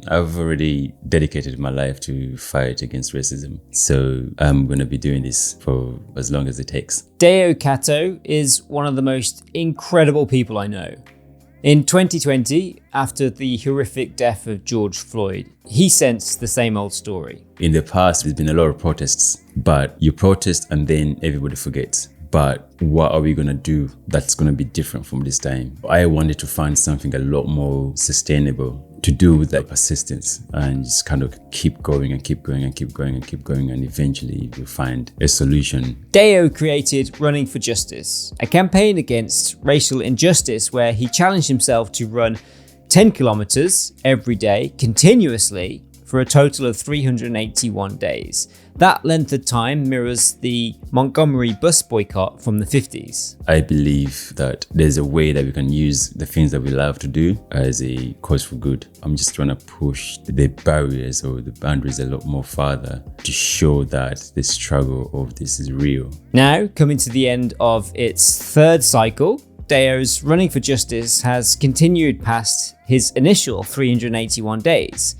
I've already dedicated my life to fight against racism. So I'm going to be doing this for as long as it takes. Deo Kato is one of the most incredible people I know. In 2020, after the horrific death of George Floyd, he sensed the same old story. In the past, there's been a lot of protests, but you protest and then everybody forgets. But what are we going to do that's going to be different from this time? I wanted to find something a lot more sustainable to do with that persistence and just kind of keep going and keep going and keep going and keep going, and eventually we'll find a solution. Deo created Running for Justice, a campaign against racial injustice where he challenged himself to run 10 kilometers every day continuously for a total of 381 days. That length of time mirrors the Montgomery bus boycott from the 50s. I believe that there's a way that we can use the things that we love to do as a cause for good. I'm just trying to push the barriers or the boundaries a lot more farther to show that the struggle of this is real. Now, coming to the end of its third cycle, Deo's Running for Justice has continued past his initial 381 days.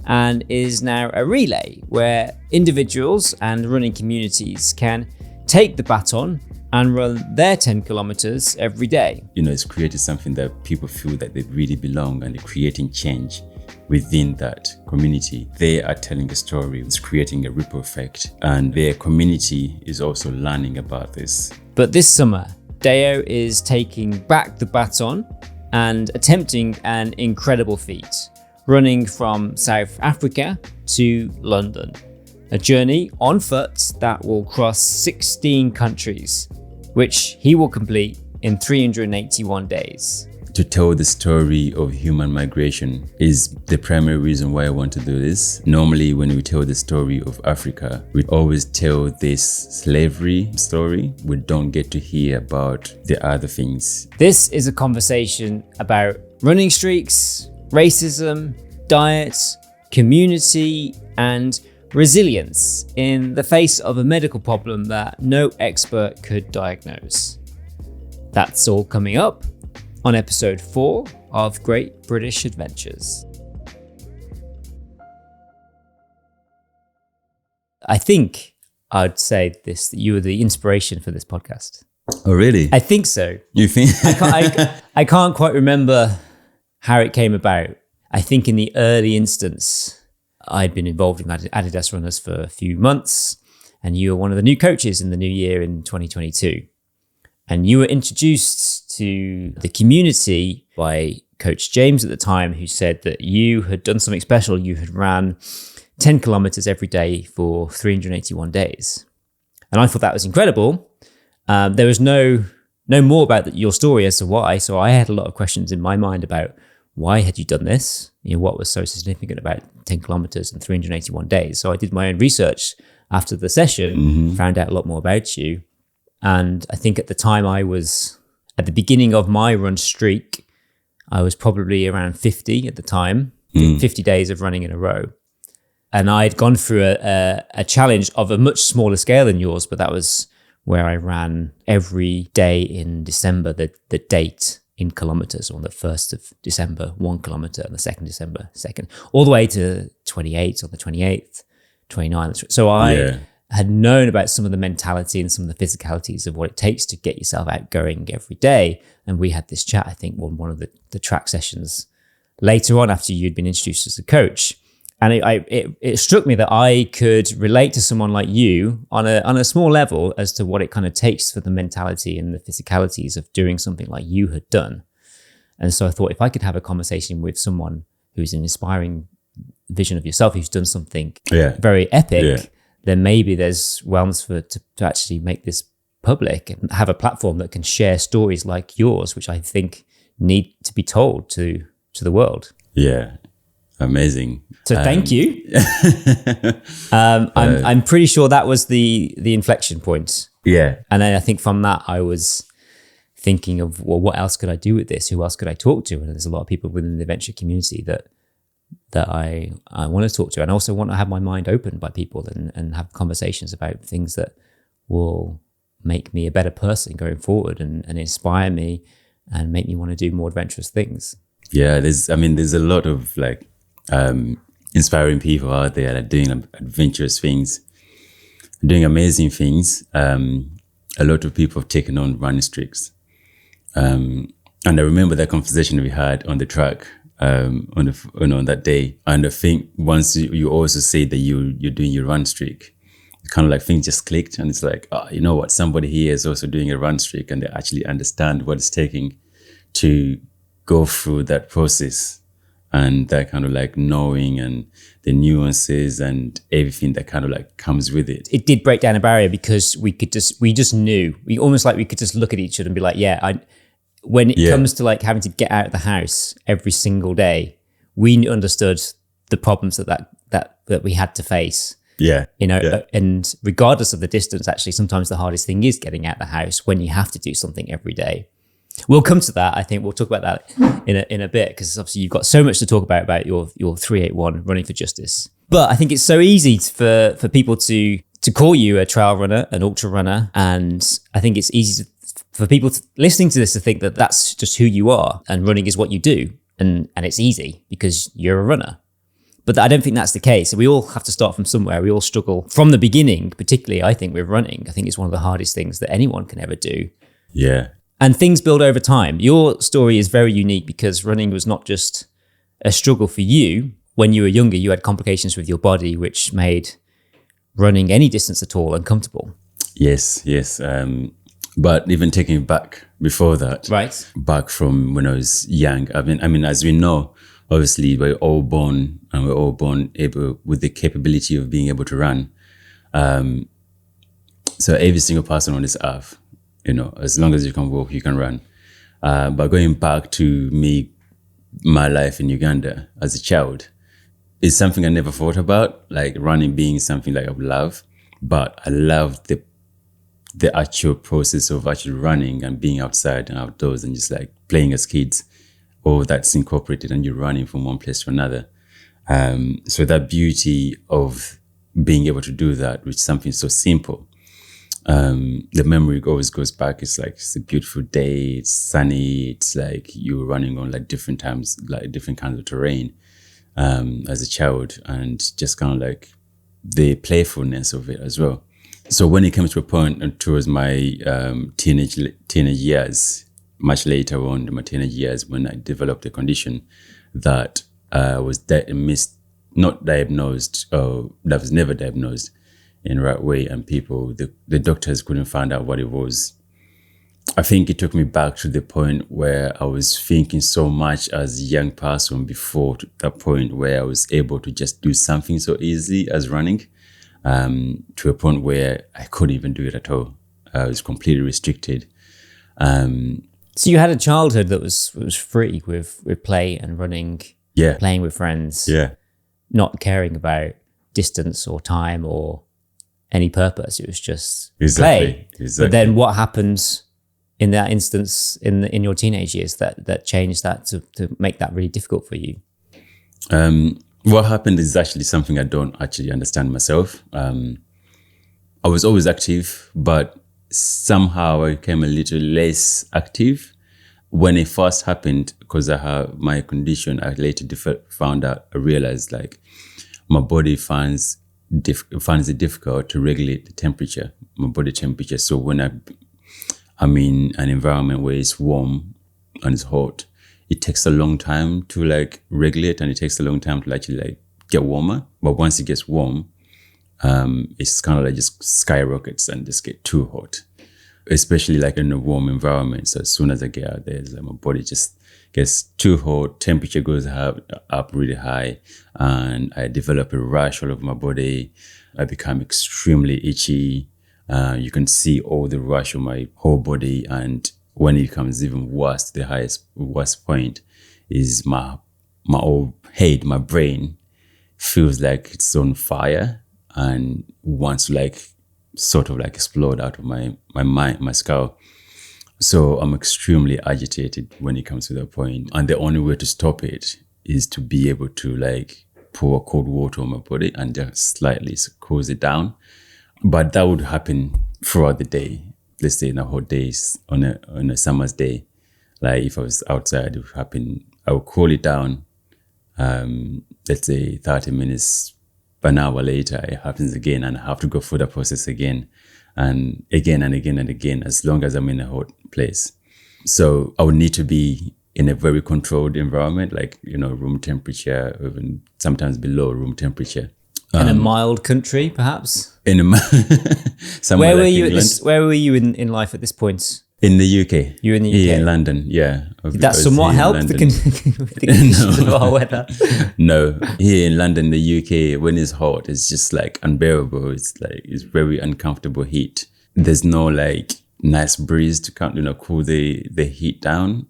And is now a relay where individuals and running communities can take the baton and run their 10 kilometers every day. It's created something that people feel that they really belong, and they're creating change within that community. They are telling a story, it's creating a ripple effect, and their community is also learning about this. But this summer, Deo is taking back the baton and attempting an incredible feat. Running from South Africa to London. A journey on foot that will cross 16 countries, which he will complete in 381 days. To tell the story of human migration is the primary reason why I want to do this. Normally, when we tell the story of Africa, we always tell this slavery story. We don't get to hear about the other things. This is a conversation about running streaks, racism, diet, community, and resilience in the face of a medical problem that no expert could diagnose. That's all coming up on episode 4 of Great British Adventures. I think I'd say this, that you were the inspiration for this podcast. Oh, really? I think so. You think? I can't quite remember how it came about. I think in the early instance, I'd been involved in Adidas Runners for a few months, and you were one of the new coaches in the new year in 2022. And you were introduced to the community by Coach James at the time, who said that you had done something special. You had ran 10 kilometers every day for 381 days. And I thought that was incredible. There was no more about your story as to why. So I had a lot of questions in my mind about why had you done this? What was so significant about 10 kilometers and 381 days? So I did my own research after the session, found out a lot more about you. And I think at the time I was at the beginning of my run streak, I was probably around 50 at the time, 50 days of running in a row. And I'd gone through a challenge of a much smaller scale than yours, but that was where I ran every day in December, the date in kilometers. On the 1st of December, 1 kilometer, and the 2nd December, 2nd, all the way to 28 on the 28th, 29th. So I had known about some of the mentality and some of the physicalities of what it takes to get yourself out going every day. And we had this chat, I think, on one of the track sessions later on after you'd been introduced as a coach. And it struck me that I could relate to someone like you on a small level as to what it kind of takes for the mentality and the physicalities of doing something like you had done. And so I thought, if I could have a conversation with someone who's an inspiring vision of yourself, who's done something very epic, then maybe there's realms to actually make this public and have a platform that can share stories like yours, which I think need to be told to the world. Yeah. Amazing. So thank you. I'm pretty sure that was the inflection point. Yeah. And then I think from that, I was thinking of, well, what else could I do with this? Who else could I talk to? And there's a lot of people within the venture community that I want to talk to. And I also want to have my mind opened by people and have conversations about things that will make me a better person going forward and inspire me and make me want to do more adventurous things. Yeah, there's a lot of inspiring people out there that are doing adventurous things, doing amazing things. A lot of people have taken on running streaks. And I remember that conversation we had on the track on that day. And I think once you also say that you're doing your run streak, kind of like things just clicked, and it's like, oh, you know what? Somebody here is also doing a run streak, and they actually understand what it's taking to go through that process, and that kind of like knowing and the nuances and everything that kind of like comes with it. It did break down a barrier because we just knew. We almost like we could just look at each other and be like, when it comes to like having to get out of the house every single day, we understood the problems that we had to face. Yeah. And regardless of the distance, actually, sometimes the hardest thing is getting out of the house when you have to do something every day. We'll come to that. I think we'll talk about that in a bit, because obviously you've got so much to talk about your 381 running for justice. But I think it's so easy for people to call you a trail runner, an ultra runner, and I think it's easy for people listening to this to think that that's just who you are, and running is what you do, and it's easy because you're a runner. But I don't think that's the case. We all have to start from somewhere. We all struggle from the beginning, particularly I think with running. I think it's one of the hardest things that anyone can ever do. Yeah. And things build over time. Your story is very unique because running was not just a struggle for you. When you were younger, you had complications with your body, which made running any distance at all uncomfortable. Yes. But even taking it back before that, right? Back from when I was young, I mean, as we know, obviously we're all born able with the capability of being able to run. So every single person on this earth, as long as you can walk, you can run. But going back to my life in Uganda as a child, is something I never thought about, like running being something like I would love. But I love the actual process of actually running and being outside and outdoors and just like playing as kids. All that's incorporated, and you're running from one place to another. So that beauty of being able to do that, which is something so simple. The memory always goes back. It's like, it's a beautiful day. It's sunny. It's like you're running on like different times, like different kinds of terrain as a child, and just kind of like the playfulness of it as well. So when it came to a point towards my teenage years, much later on in my teenage years, when I developed a condition that was not diagnosed, or that was never diagnosed in the right way, and the doctors couldn't find out what it was. I think it took me back to the point where I was thinking so much as a young person before that point where I was able to just do something so easy as running, to a point where I couldn't even do it at all. I was completely restricted. So you had a childhood that was free with play and running, playing with friends, not caring about distance or time or any purpose. It was just play. Exactly. But then what happened in that instance in your teenage years that changed that to make that really difficult for you? What happened is actually something I don't actually understand myself. I was always active, but somehow I became a little less active. When it first happened, because I have my condition, I later I realized like my body finds it difficult to regulate the temperature, my body temperature. So when I'm in an environment where it's warm and it's hot, it takes a long time to like regulate, and it takes a long time to actually like get warmer. But once it gets warm, it's kind of like just skyrockets and just get too hot, especially like in a warm environment. So as soon as I get out there, like my body just gets too hot, temperature goes up really high, and I develop a rash all over my body. I become extremely itchy. You can see all the rash on my whole body, and when it becomes even worse, the worst point is my whole head, my brain feels like it's on fire and wants to like sort of like explode out of my mind, my skull. So I'm extremely agitated when it comes to that point. And the only way to stop it is to be able to like pour cold water on my body and just slightly cools it down. But that would happen throughout the day. Let's say in a hot days, on a summer's day, like if I was outside, it would happen. I would cool it down, let's say 30 minutes, an hour later, it happens again, and I have to go through the process again and again and again and again, as long as I'm in a hot place. So I would need to be in a very controlled environment, like, room temperature, even sometimes below room temperature. In a mild country, perhaps? In a somewhere Where were like you? England. Where were you in life at this point? In the UK. You were in the UK? Yeah, in London, yeah. Did that somewhat help the conditions of our weather? No, here in London, the UK, when it's hot, it's just like unbearable. It's very uncomfortable heat. There's no like nice breeze to cool the heat down.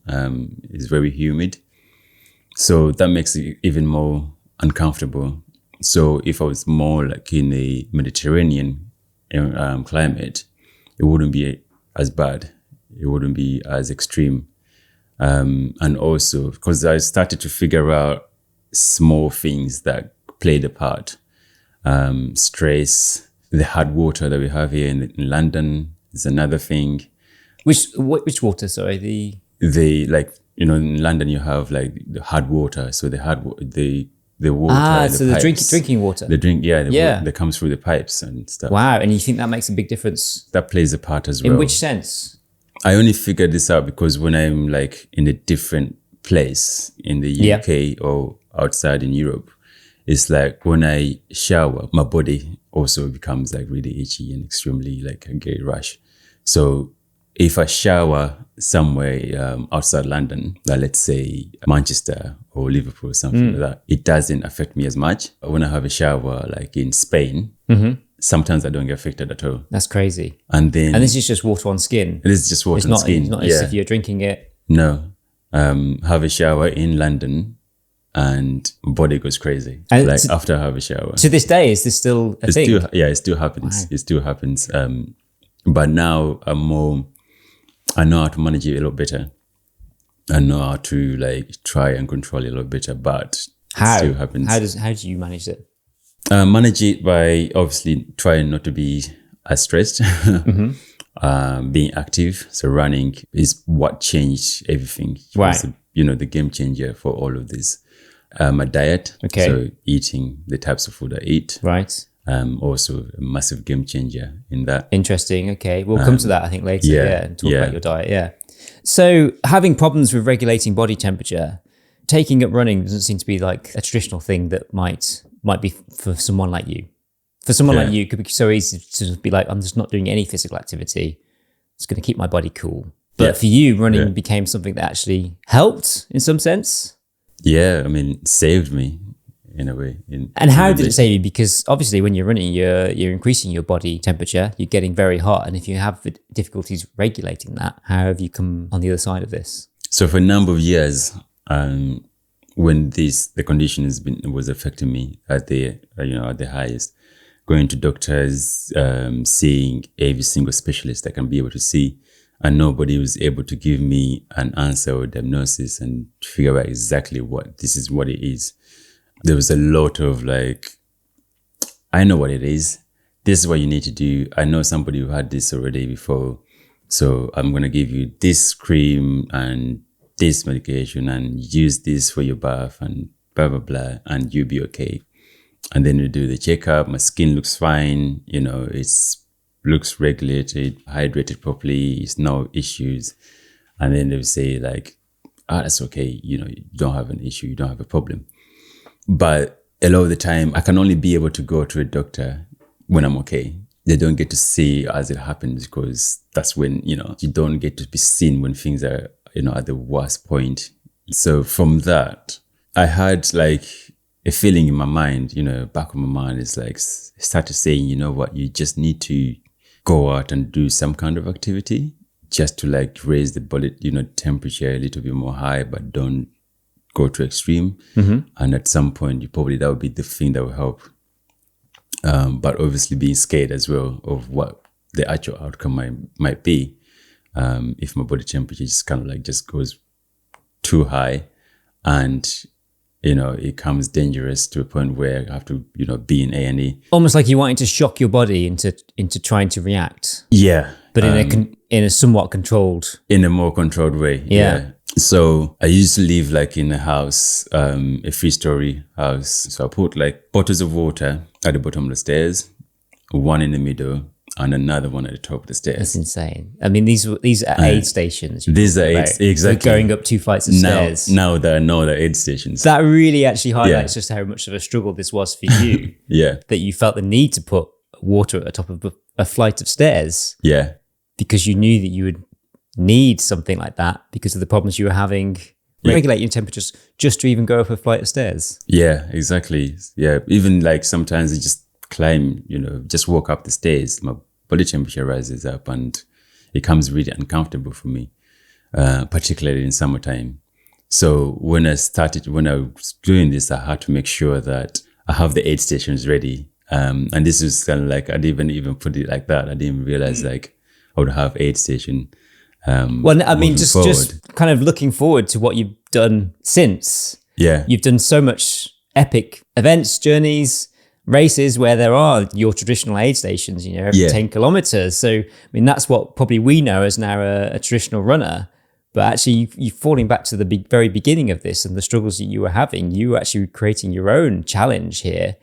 It's very humid. So that makes it even more uncomfortable. So if I was more like in the Mediterranean climate, it wouldn't be as bad. It wouldn't be as extreme. And also because I started to figure out small things that played a part. Stress, the hard water that we have here in London is another thing. Which water, sorry? The like, in London you have like the hard water. So the water, so pipes, the drinking water. the drink, Yeah. water that comes through the pipes and stuff. Wow, and you think that makes a big difference? That plays a part as well. In which sense? I only figured this out because when I'm like in a different place in the UK or outside in Europe, it's like when I shower, my body also becomes like really itchy and extremely like I get a rash. So if I shower somewhere outside London, like let's say Manchester or Liverpool or something like that, it doesn't affect me as much. When I have a shower like in Spain, sometimes I don't get affected at all. That's crazy. And this is just water on skin. It is just water on skin. It's not as if you're drinking it. No. Have a shower in London and body goes crazy. And like after I have a shower. To this day, is this still a thing? It still happens. Wow. It still happens. But now I know how to manage it a lot better. I know how to like try and control it a lot better, but How? it still happens. How do you manage it? Manage it by obviously trying not to be as stressed. Being active. So running is what changed everything. It was the game changer for all of this. My diet. Okay. So eating the types of food I eat. Right. Also a massive game changer in that. Interesting. Okay. We'll come to that, I think, later. And talk about your diet. Yeah. So having problems with regulating body temperature, taking up running doesn't seem to be like a traditional thing that might be for someone like you. For someone like you, it could be so easy to just be like, I'm just not doing any physical activity. It's going to keep my body cool. But for you, running became something that actually helped in some sense. Yeah, I mean, saved me in a way. And how did it save you? Because obviously when you're running, you're increasing your body temperature, you're getting very hot. And if you have difficulties regulating that, how have you come on the other side of this? So for a number of years, when the condition was affecting me at the highest, going to doctors, seeing every single specialist I can be able to see, and nobody was able to give me an answer or diagnosis and figure out exactly what it is. There was a lot of like, I know what it is. This is what you need to do. I know somebody who had this already before. So I'm going to give you this cream and this medication and use this for your bath and blah, blah, blah, and you'll be okay. And then you do the checkup. My skin looks fine. Looks regulated, hydrated properly. It's no issues. And then they will say like, that's okay. You don't have an issue. You don't have a problem. But a lot of the time, I can only be able to go to a doctor when I'm okay. They don't get to see as it happens because that's when, you don't get to be seen when things are, at the worst point. So from that, I had like a feeling in my mind, back of my mind is like, started saying, you know what, you just need to go out and do some kind of activity just to like raise the body, temperature a little bit more high, but don't go to extreme. And at some point, that would be the thing that will help. But obviously being scared as well of what the actual outcome might be. If my body temperature just kind of like just goes too high and, it becomes dangerous to a point where I have to, be in A&E. Almost like you wanted to shock your body into trying to react. Yeah. But in a somewhat controlled... In a more controlled way. Yeah. So I used to live like in a house, a 3-story house. So I put like bottles of water at the bottom of the stairs, one in the middle, and another one at the top of the That's stairs. insane. I mean, these are aid stations. These are aid, exactly. So going up 2 flights of stairs. Now there are no other aid stations. That really actually highlights just how much of a struggle this was for you. Yeah. That you felt the need to put water at the top of a flight of stairs. Yeah. Because you knew that you would need something like that because of the problems you were having regulating your temperatures just to even go up a flight of stairs. Yeah, exactly. Yeah. Even like sometimes I just climb, just walk up the stairs, my body temperature rises up and it becomes really uncomfortable for me, particularly in summertime. So when I was doing this, I had to make sure that I have the aid stations ready. And this is kind of like, I didn't even put it like that. I didn't realize like I would have aid station. Well, I mean, just kind of looking forward to what you've done since. Yeah. You've done so much epic events, journeys, races where there are your traditional aid stations, every 10 kilometers. So, I mean, that's what probably we know as now a traditional runner. But actually, you're falling back to the very beginning of this and the struggles that you were having. You were actually creating your own challenge here.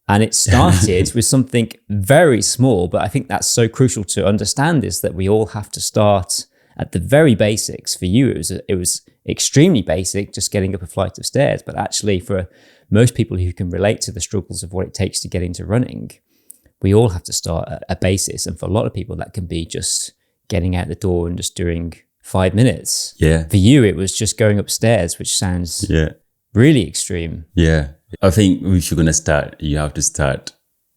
And it started with something very small. But I think that's so crucial to understand is that we all have to start at the very basics. For you, it was extremely basic, just getting up a flight of stairs. But actually, for most people who can relate to the struggles of what it takes to get into running, we all have to start at a basis. And for a lot of people, that can be just getting out the door and just doing 5 minutes. Yeah. For you, it was just going upstairs, which sounds really extreme. Yeah. I think if you're going to start, you have to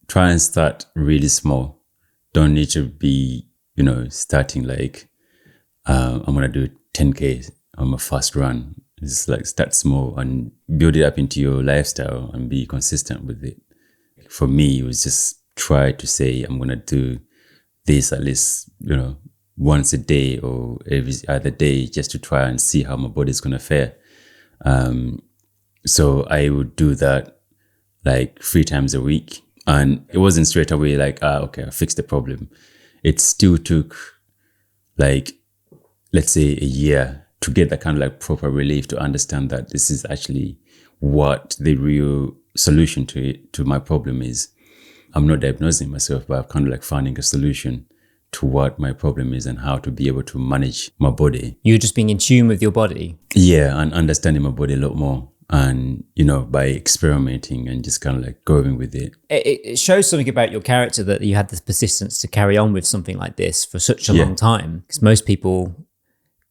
try and start really small. Don't need to be, starting like, I'm going to do 10K on my first run. It's like start small and build it up into your lifestyle and be consistent with it. For me, it was just try to say, I'm going to do this at least, once a day or every other day just to try and see how my body's going to fare. So I would do that like 3 times a week. And it wasn't straight away like, okay, I fixed the problem. It still took like, let's say a year to get that kind of like proper relief to understand that this is actually what the real solution to my problem is. I'm not diagnosing myself, but I'm kind of like finding a solution to what my problem is and how to be able to manage my body. You're just being in tune with your body. Yeah, and understanding my body a lot more. And, by experimenting and just kind of like going with it. It shows something about your character that you had the persistence to carry on with something like this for such a long time. Because most people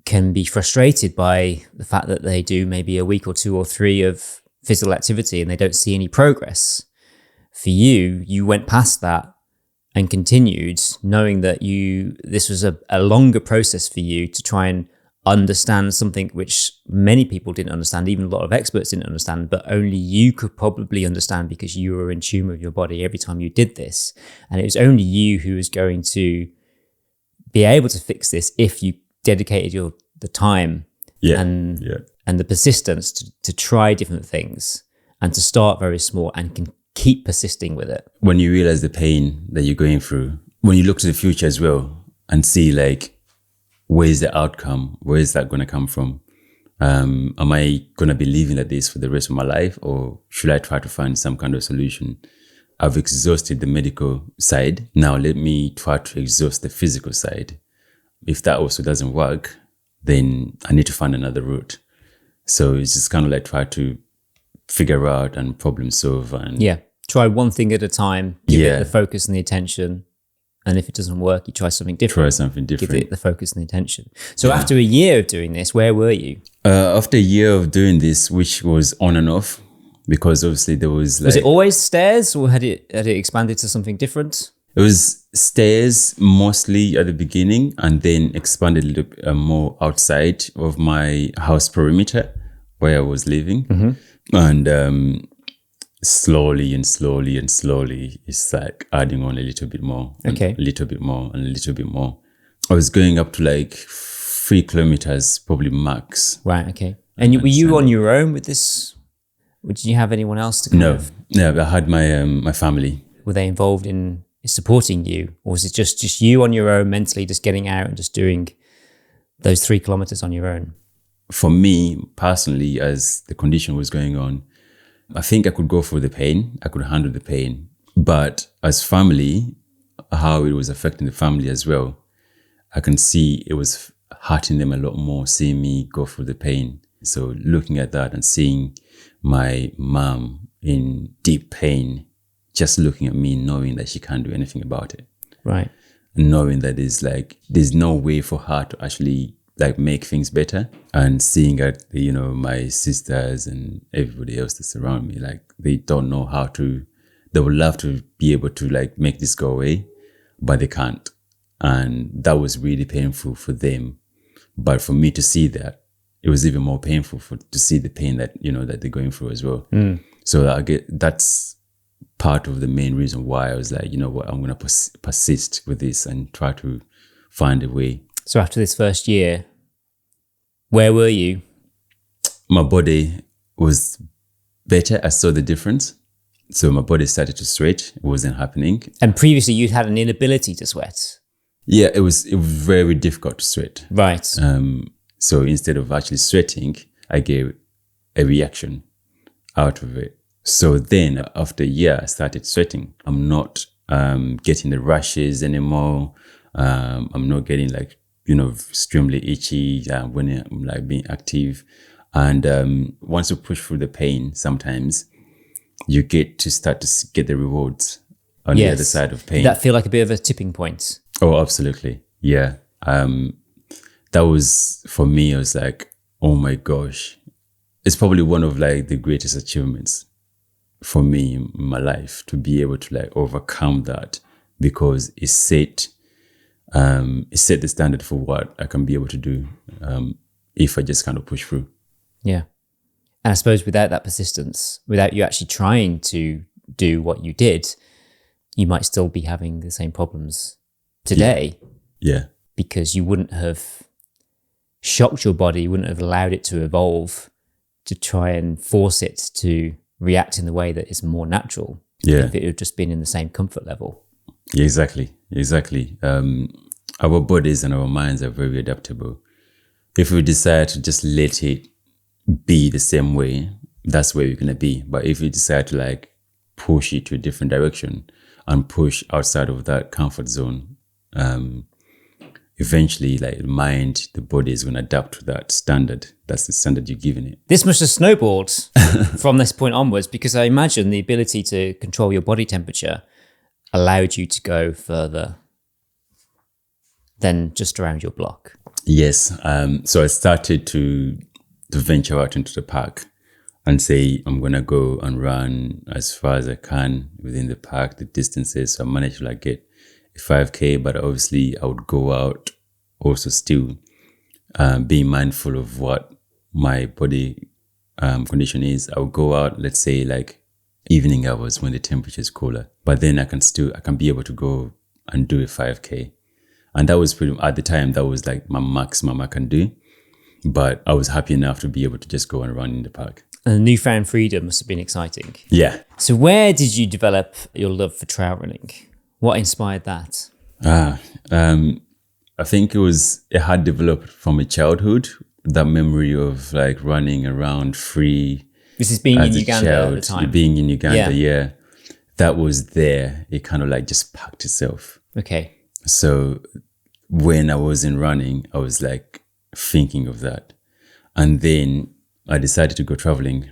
can be frustrated by the fact that they do maybe a week or 2 or 3 of physical activity and they don't see any progress. For you, you went past that and continued, knowing that this was a longer process for you to try and understand something which many people didn't understand, even a lot of experts didn't understand, but only you could probably understand because you were in tune with your body every time you did this. And it was only you who was going to be able to fix this if you dedicated the time and the persistence to try different things and to start very small and can keep persisting with it. When you realize the pain that you're going through, when you look to the future as well and see like, where is the outcome? Where is that going to come from? Am I going to be living like this for the rest of my life, or should I try to find some kind of solution? I've exhausted the medical side. Now let me try to exhaust the physical side. If that also doesn't work, then I need to find another route. So it's just kind of like try to figure out and problem solve. And try one thing at a time, give it the focus and the attention. And if it doesn't work, you try something different. Give it the focus and the attention. So after a year of doing this, where were you? After a year of doing this, which was on and off, because obviously there was like... Was it always stairs or had it expanded to something different? It was stairs mostly at the beginning and then expanded a little bit more outside of my house perimeter where I was living. Mm-hmm. And slowly, it's like adding on a little bit more. Okay. A little bit more and a little bit more. I was going up to like 3 kilometers, probably max. Right, okay. And were you on your own with this? Or did you have anyone else to No, I had my family. Were they involved in supporting you? Or was it just you on your own mentally, just getting out and just doing those 3 kilometers on your own? for me personally, as the condition was going on, I think I could go through the pain. I could handle the pain. But as family, how it was affecting the family as well, I can see it was hurting them a lot more, seeing me go through the pain. So looking at that and seeing my mom in deep pain, just looking at me, knowing that she can't do anything about it. Right. Knowing that there's no way for her to actually like make things better, and seeing that, you know, my sisters and everybody else that's around me, like they don't know how to, they would love to be able to like make this go away, but they can't. And that was really painful for them. But for me to see that, it was even more painful to see the pain that, you know, that they're going through as well. So that's part of the main reason why I was like, you know what, I'm going to persist with this and try to find a way. So after this first year, where were you? My body was better. I saw the difference. So my body started to sweat. It wasn't happening. And previously you'd had an inability to sweat. Yeah, it was very difficult to sweat. Right. So instead of actually sweating, I gave a reaction out of it. So then after a year, I started sweating. I'm not getting the rashes anymore. I'm not getting like, you know, extremely itchy when I'm like being active. And once you push through the pain, sometimes you get to start to get the rewards on the other side of pain. Did that feel like a bit of a tipping point? Oh, absolutely. Yeah. That was, for me, I was like, oh my gosh. It's probably one of like the greatest achievements for me in my life, to be able to like overcome that, because it set the standard for what I can be able to do if I just kind of push through. Yeah. And I suppose without that persistence, without you actually trying to do what you did, you might still be having the same problems today. Yeah. Because you wouldn't have shocked your body, you wouldn't have allowed it to evolve to try and force it to react in the way that is more natural. Yeah. If it had just been in the same comfort level. Yeah, exactly. Our bodies and our minds are very adaptable. If we decide to just let it be the same way, that's where we're going to be. But if we decide to like push it to a different direction and push outside of that comfort zone, eventually like the mind, the body is going to adapt to that standard. That's the standard you're giving it. This must have snowballed from this point onwards, because I imagine the ability to control your body temperature allowed you to go further than just around your block. Yes. So I started to venture out into the park and say, I'm going to go and run as far as I can within the park, the distances. So I managed to like get a 5K, but obviously I would go out also still being mindful of what my body condition is. I would go out, let's say like evening hours when the temperature is cooler, but then I can be able to go and do a 5K. And that was at the time, that was like my maximum I can do. But I was happy enough to be able to just go and run in the park. And the newfound freedom must have been exciting. Yeah. So where did you develop your love for trail running? What inspired that? I think it had developed from a childhood, that memory of like running around free. This is being in Uganda at the time. Being in Uganda, yeah. That was there. It kind of like just packed itself. Okay. So when I was in running, I was like thinking of that. And then I decided to go traveling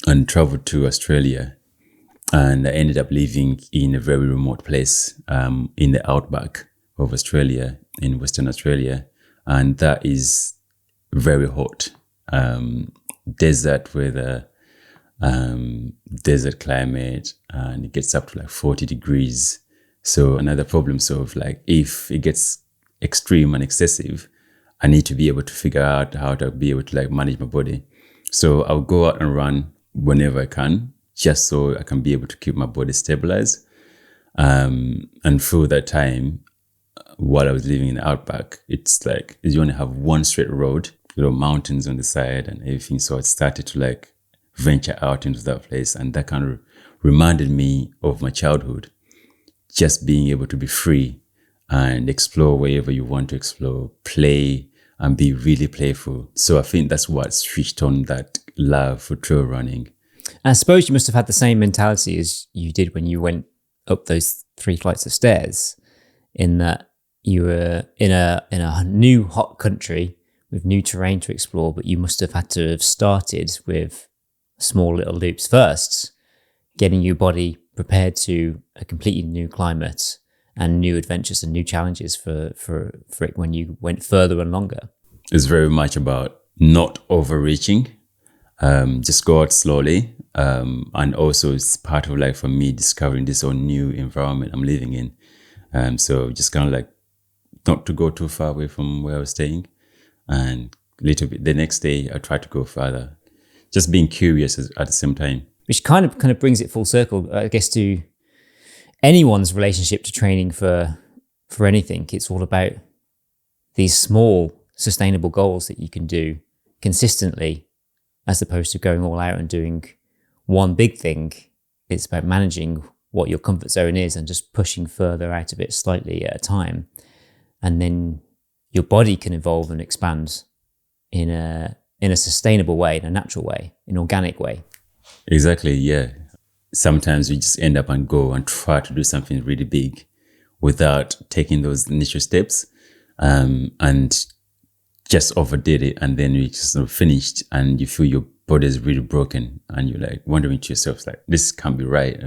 and traveled to Australia. And I ended up living in a very remote place in the outback of Australia, in Western Australia. And that is very hot. Desert weather, desert climate, and it gets up to like 40 degrees. So another problem, so of like, if it gets extreme and excessive, I need to be able to figure out how to be able to like manage my body. So I'll go out and run whenever I can, just so I can be able to keep my body stabilized. And through that time, while I was living in the outback, it's like you only have one straight road, mountains on the side and everything. So I started to like venture out into that place, and that kind of reminded me of my childhood, just being able to be free and explore wherever you want to explore, play and be really playful. So I think that's what switched on that love for trail running. I suppose you must have had the same mentality as you did when you went up those 3 flights of stairs, in that you were in a new hot country with new terrain to explore, but you must have had to have started with small little loops first, getting your body prepared to a completely new climate and new adventures and new challenges for it when you went further and longer. It's very much about not overreaching, just go out slowly. And also it's part of like, for me, discovering this whole new environment I'm living in. So just kind of like not to go too far away from where I was staying. And little bit the next day I tried to go further, just being curious at the same time. Which kind of brings it full circle, I guess, to anyone's relationship to training for anything. It's all about these small sustainable goals that you can do consistently, as opposed to going all out and doing one big thing. It's about managing what your comfort zone is and just pushing further out of it slightly at a time. And then your body can evolve and expand in a sustainable way, in a natural way, in an organic way. Exactly, yeah. Sometimes we just end up and go and try to do something really big without taking those initial steps, and just overdid it, and then you just sort of finished and you feel your body is really broken and you're like wondering to yourself, like, this can't be right.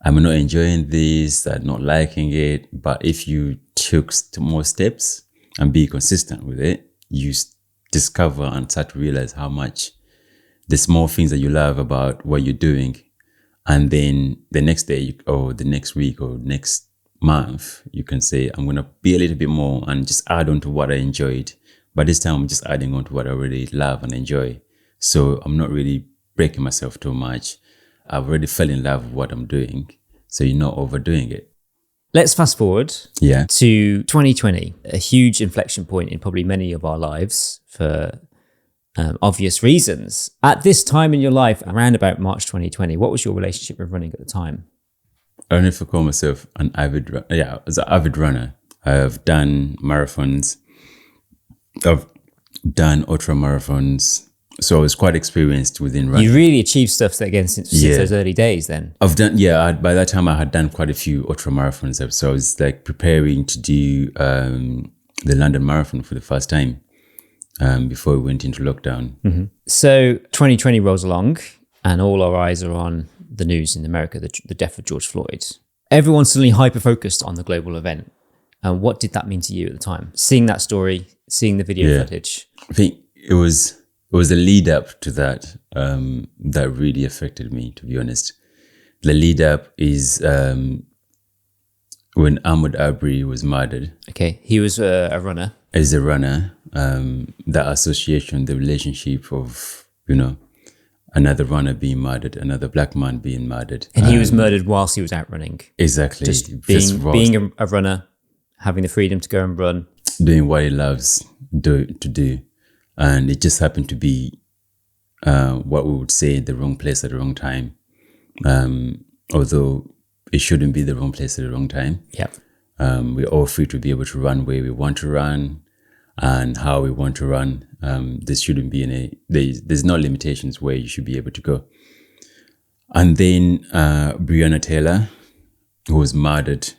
I'm not enjoying this, I'm not liking it. But if you took more steps and be consistent with it, you discover and start to realize how much the small things that you love about what you're doing. And then the next day or the next week or next month, you can say, I'm going to be a little bit more and just add on to what I enjoyed. But this time I'm just adding on to what I already love and enjoy. So I'm not really breaking myself too much. I've already fell in love with what I'm doing. So you're not overdoing it. Let's fast forward to 2020, a huge inflection point in probably many of our lives for obvious reasons. At this time in your life, around about March 2020, what was your relationship with running at the time? I don't know if I call myself an avid runner. Yeah, as an avid runner. I've done marathons. I've done ultra marathons. So I was quite experienced within running. You really achieved stuff again since those early days then? I've done, by that time I had done quite a few ultra marathons. So I was like preparing to do the London Marathon for the first time before we went into lockdown. Mm-hmm. So 2020 rolls along and all our eyes are on the news in America, the death of George Floyd. Everyone's suddenly hyper-focused on the global event. And what did that mean to you at the time? Seeing that story, seeing the video footage? I think it was a lead up to that that really affected me, to be honest. The lead up is when Ahmaud Arbery was murdered. Okay, he was a runner. As a runner, that association, the relationship of, another runner being murdered, another black man being murdered. And he was murdered whilst he was out running. Exactly. Just being a runner, having the freedom to go and run. Doing what he loves to do. And it just happened to be what we would say the wrong place at the wrong time. Although it shouldn't be the wrong place at the wrong time. Yeah. We're all free to be able to run where we want to run and how we want to run. There shouldn't be there's no limitations where you should be able to go. And then Breonna Taylor, who was murdered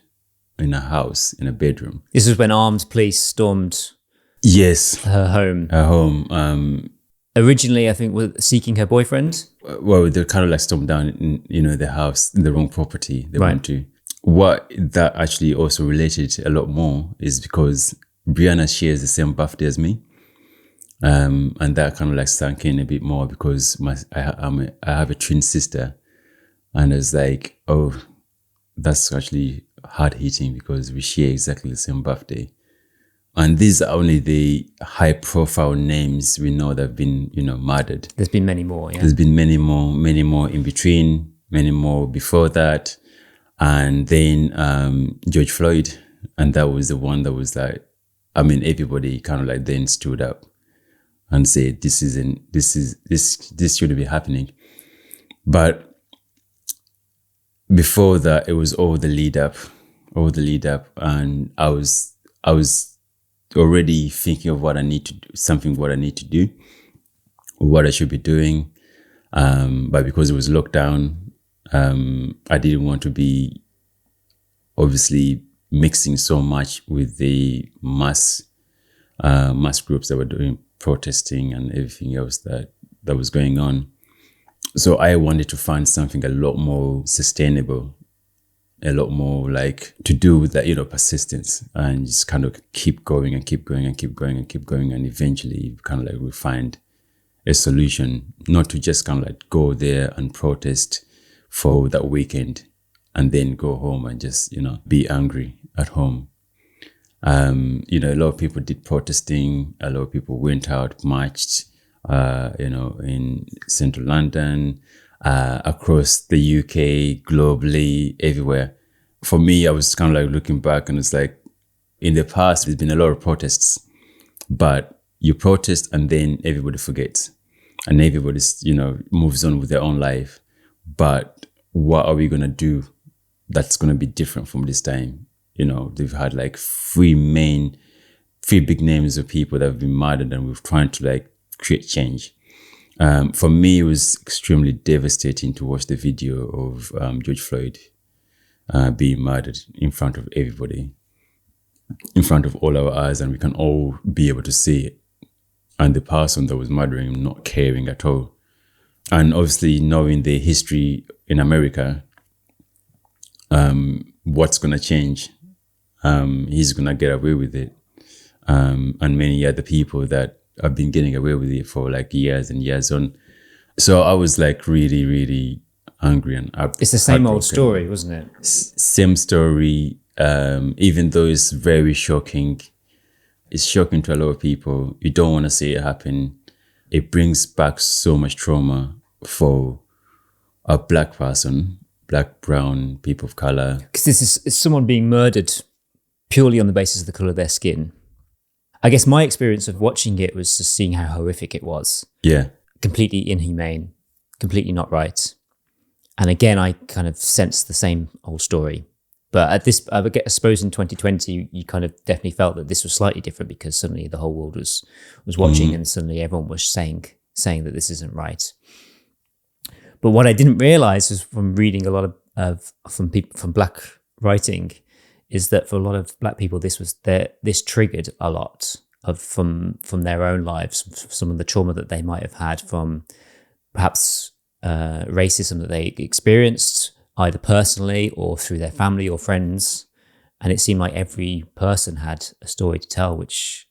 in a house, in a bedroom. This is when armed police stormed her home. Her home. Originally, I think, were seeking her boyfriend. Well, they kind of like stormed down in, the house, in the wrong property they went to. What that actually also related a lot more is because Breonna shares the same birthday as me. And that kind of like sank in a bit more because I have a twin sister. And it's like, oh, that's actually hard hitting because we share exactly the same birthday. And these are only the high profile names we know that have been, murdered. There's been many more, yeah. There's been many more in between, many more before that. And then George Floyd. And that was the one that was like, everybody kind of like then stood up and said, this shouldn't be happening. But before that, it was all the lead up. And I was already thinking of what I need to do, what I need to do, what I should be doing. But because it was lockdown, I didn't want to be obviously mixing so much with the mass groups that were doing protesting and everything else that was going on. So I wanted to find something a lot more sustainable, a lot more like to do with that, persistence, and just kind of keep going and keep going and keep going and keep going. And eventually kind of like we find a solution, not to just kind of like go there and protest for that weekend and then go home and just, be angry at home. A lot of people did protesting. A lot of people went out, marched, in central London, across the UK, globally, everywhere. For me, I was kind of like looking back and it's like, in the past, there's been a lot of protests, but you protest and then everybody forgets and everybody's, moves on with their own life. But what are we going to do that's going to be different from this time? They've had like three big names of people that have been murdered, and we're trying to like create change. For me, it was extremely devastating to watch the video of George Floyd being murdered in front of everybody, in front of all our eyes, and we can all be able to see it. And the person that was murdering him not caring at all. And obviously knowing the history in America, what's going to change? He's going to get away with it. And many other people that have been getting away with it for like years and years on. So I was like really, really angry and it's the same old story, wasn't it? Same story. Even though it's very shocking, it's shocking to a lot of people. You don't want to see it happen. It brings back so much trauma for a black person, black, brown, people of color. Because this is someone being murdered purely on the basis of the color of their skin. I guess my experience of watching it was just seeing how horrific it was. Yeah. Completely inhumane, completely not right. And again, I kind of sensed the same old story. But at this, I suppose in 2020, you kind of definitely felt that this was slightly different because suddenly the whole world was watching and suddenly everyone was saying that this isn't right. But what I didn't realize was from reading a lot from people from black writing is that for a lot of black people, this triggered a lot from their own lives, some of the trauma that they might have had from perhaps racism that they experienced, either personally or through their family or friends. And it seemed like every person had a story to tell, which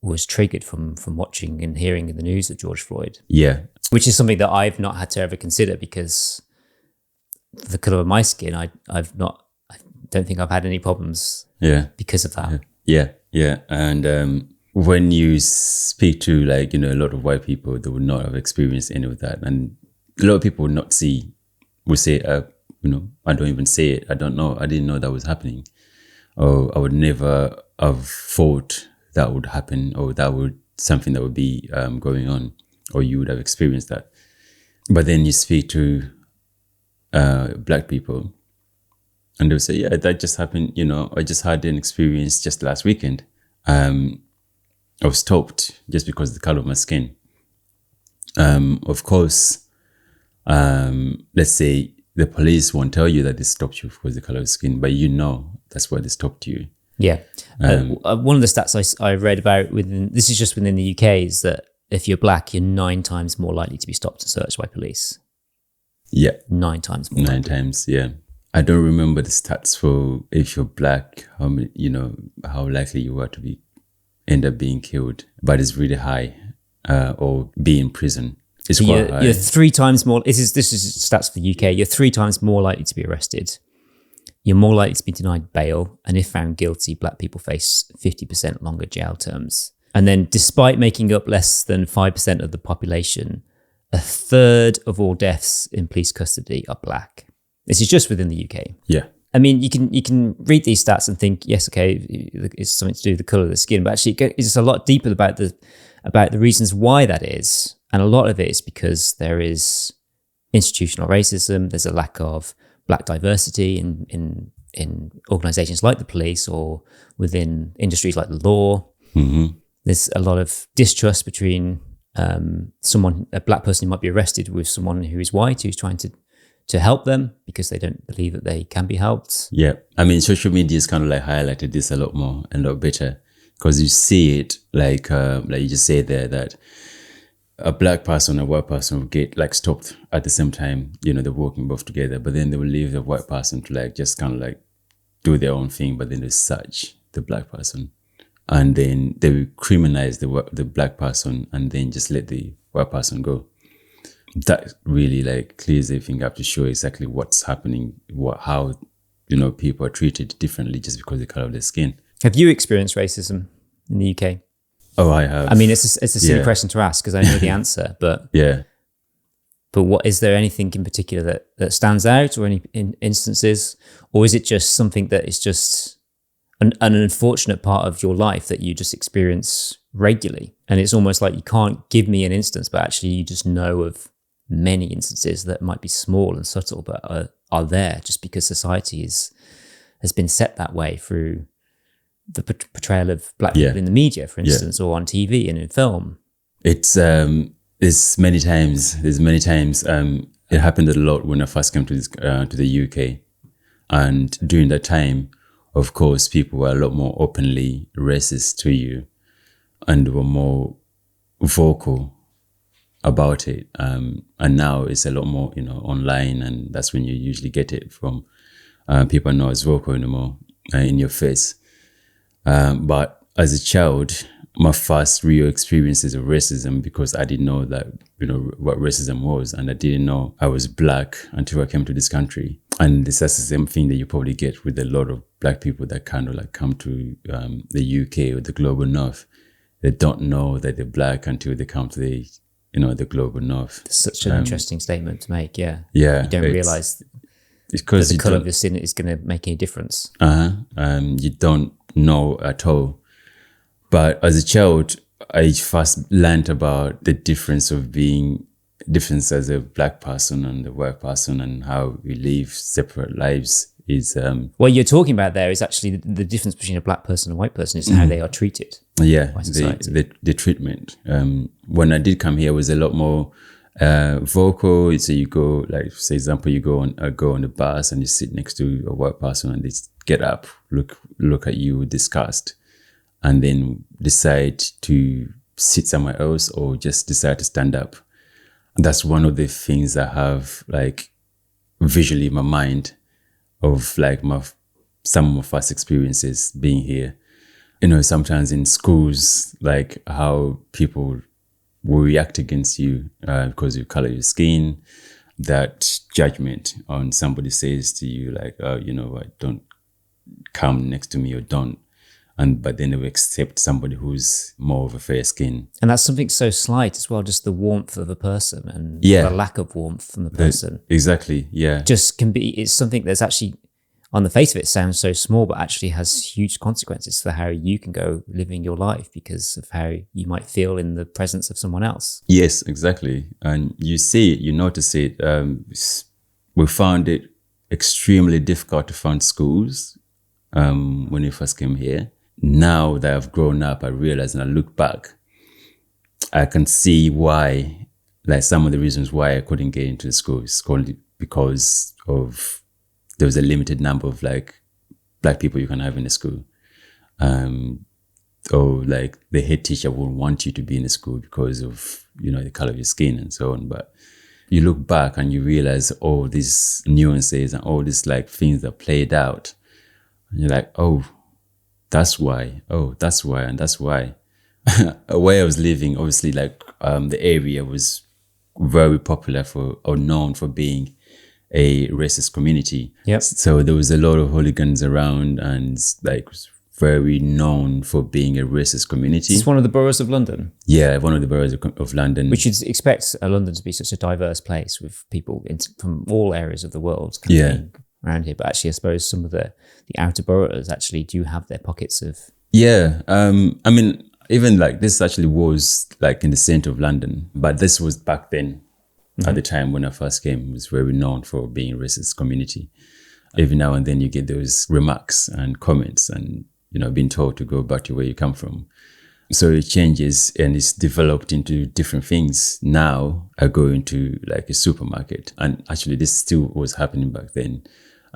was triggered from watching and hearing the news of George Floyd. Yeah. Which is something that I've not had to ever consider because the colour of my skin, I don't think I've had any problems because of that. Yeah. And when you speak to like, a lot of white people, they would not have experienced any of that. And a lot of people would say, I don't even say it. I don't know. I didn't know that was happening. Or I would never have thought that would happen, or something that would be going on, or you would have experienced that. But then you speak to black people and they'll say, yeah, that just happened. I just had an experience just last weekend. I was stopped just because of the color of my skin. Of course, let's say the police won't tell you that they stopped you because of the color of skin, but that's why they stopped you. Yeah. One of the stats I read about this is just within the UK, is that if you're black, you're 9 times more likely to be stopped and searched by police. Yeah. 9 times more. 9 times, yeah. I don't remember the stats for if you're black, how many, how likely you are to end up being killed, but it's really high, or be in prison. It's quite high. You're 3 times more. This is stats for the UK. You're 3 times more likely to be arrested. You're more likely to be denied bail, and if found guilty, black people face 50% longer jail terms. And then, despite making up less than 5% of the population, 1/3 of all deaths in police custody are black. This is just within the UK. Yeah. I mean, you can read these stats and think, yes, okay, it's something to do with the colour of the skin, but actually it's a lot deeper about the reasons why that is. And a lot of it is because there is institutional racism, there's a lack of black diversity in organisations like the police or within industries like the law. There's a lot of distrust between a black person who might be arrested with someone who is white, who's trying to help them because they don't believe that they can be helped. Yeah. I mean, social media has kind of like highlighted this a lot more and a lot better, because you see it like you just say there that a black person and a white person will get like stopped at the same time. They're working both together, but then they will leave the white person to like just kind of like do their own thing, but then they search the black person. And then they will criminalize the black person and then just let the white person go. That really like clears everything up to show exactly what's happening, how people are treated differently just because of the color of their skin. Have you experienced racism in the UK? Oh, I have. I mean, it's a silly question to ask because I know the answer, but yeah. But what is there anything in particular that stands out, or any instances, or is it just something that is just an unfortunate part of your life that you just experience regularly? And it's almost like you can't give me an instance, but actually you just know of many instances that might be small and subtle, but are there just because society has been set that way through the portrayal of black people in the media, for instance, or on TV and in film. It's many times. There's many times. It happened a lot when I first came to the UK, and during that time, of course, people were a lot more openly racist to you, and were more vocal about it. And now it's a lot more, online, and that's when you usually get it from. People are not as vocal anymore in your face. But as a child, my first real experiences of racism, because I didn't know that, what racism was, and I didn't know I was black until I came to this country. And that's the same thing that you probably get with a lot of black people that kind of like come to the UK or the global north. They don't know that they're black until they come to the global north. It's such an interesting statement to make. Yeah. Yeah. You don't realize because the color of your skin is going to make any difference. You don't know at all. But as a child, I first learned about the difference as a black person and a white person, and how we live separate lives is... what you're talking about there is actually the difference between a black person and a white person is how they are treated. Yeah, the treatment. When I did come here, it was a lot more vocal. So you go, like, for example, you go on the bus and you sit next to a white person and they get up, look at you with disgust, and then decide to sit somewhere else or just decide to stand up. That's one of the things I have like visually in my mind of like some of my first experiences being here. Sometimes in schools, like how people will react against you because you color your skin, that judgment on somebody says to you like, oh, don't come next to me or don't. But then they will accept somebody who's more of a fair skin. And that's something so slight as well, just the warmth of a person and the lack of warmth from the person. Exactly, yeah. It's something that's actually, on the face of it, sounds so small, but actually has huge consequences for how you can go living your life because of how you might feel in the presence of someone else. Yes, exactly. And you see it, you notice it. We found it extremely difficult to find schools when we first came here. Now that I've grown up, I realize, and I look back, I can see why, like some of the reasons why I couldn't get into the school is because of there was a limited number of like black people you can have in the school. Or like the head teacher wouldn't want you to be in the school because of, the color of your skin and so on. But you look back and you realize all these nuances and all these like things that played out. And you're like, oh, that's why. Oh, that's why. And that's why. Where I was living, obviously, like the area was very popular known for being a racist community. Yep. So there was a lot of hooligans around, and like was very known for being a racist community. It's one of the boroughs of London. Yeah, one of the boroughs of London. Which you'd expect London to be such a diverse place with people from all areas of the world coming around here. But actually, I suppose some of the outer boroughs actually do have their pockets of... Yeah. I mean, even like this actually was like in the center of London, but this was back then. At the time when I first came, it was very known for being a racist community. Every now and then you get those remarks and comments and, being told to go back to where you come from. So it changes and it's developed into different things. Now I go into like a supermarket, and actually this still was happening back then.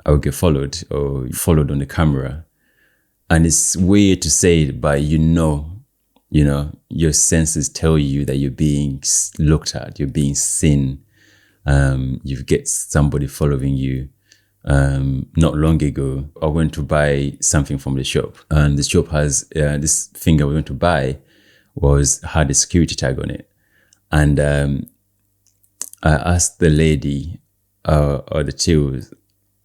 I would get followed or followed on the camera. And it's weird to say it, but your senses tell you that you're being looked at, you're being seen. You get somebody following you. Not long ago, I went to buy something from the shop, and the shop has this thing I went to buy had a security tag on it. And I asked the lady or the till,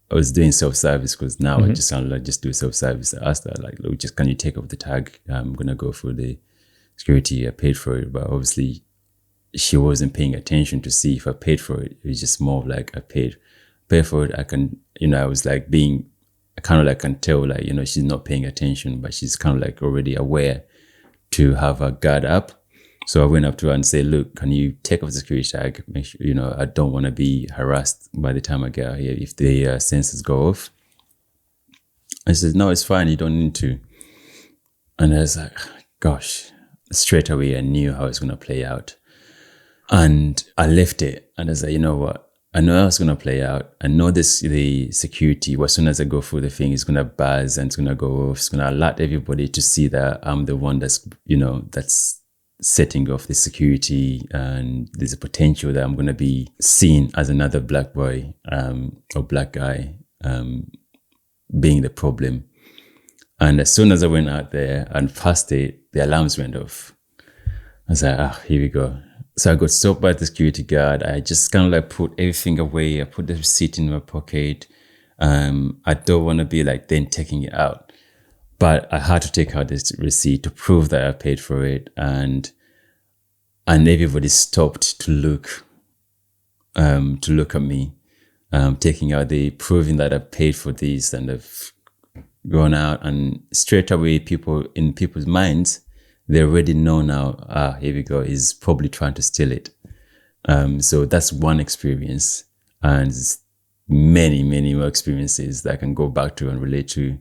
I was doing self-service because now I just do self-service. I asked her, like, look, just can you take off the tag? I'm going to go for the security. I paid for it, but obviously she wasn't paying attention to see if I paid for it. It was just more of like, I paid for it. I can, I was like I kind of like can tell, like, she's not paying attention, but she's kind of like already aware to have her guard up. So I went up to her and said, look, can you take off the security tag? Make sure, I don't want to be harassed by the time I get out here if the sensors go off. I said, no, it's fine. You don't need to. And I was like, gosh, straight away I knew how it's going to play out. And I left it. And I was like, you know what? I know how it's going to play out. I know the security, as soon as I go through the thing, it's going to buzz and it's going to go off. It's going to alert everybody to see that I'm the one that's setting off the security, and there's a potential that I'm going to be seen as another black boy or black guy being the problem. And as soon as I went out there and passed it, the alarms went off. I was like, here we go. So I got stopped by the security guard. I just kind of like put everything away. I put the receipt in my pocket. I don't want to be like then taking it out. But I had to take out this receipt to prove that I paid for it. And everybody stopped to look at me, taking out proving that I paid for this, and I've gone out. And straight away, people's minds, they already know now, here we go, he's probably trying to steal it. So that's one experience, and many, many more experiences that I can go back to and relate to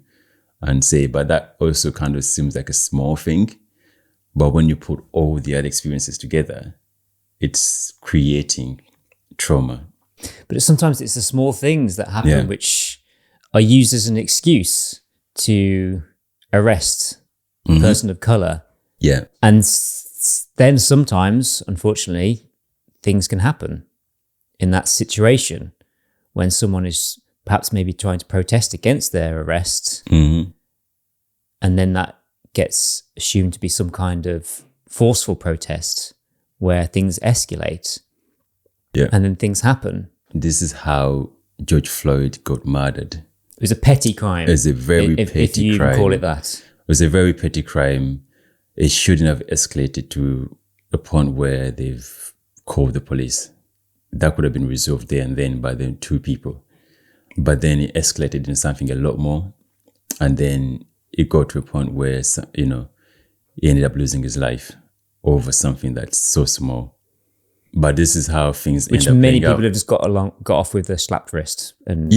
and say, but that also kind of seems like a small thing. But when you put all the other experiences together, it's creating trauma. But sometimes it's the small things that happen which are used as an excuse to arrest a person of color. Yeah. And then sometimes, unfortunately, things can happen in that situation when someone is perhaps maybe trying to protest against their arrest. And then that gets assumed to be some kind of forceful protest where things escalate. Yeah. And then things happen. This is how George Floyd got murdered. It was a petty crime. It's a very petty crime. If you even call it that. It was a very petty crime. It shouldn't have escalated to a point where they've called the police. That could have been resolved there and then by the two people. But then it escalated into something a lot more. And then it got to a point where, he ended up losing his life over something that's so small. But this is how things end up playing out. Which many people have just got off with a slapped wrist and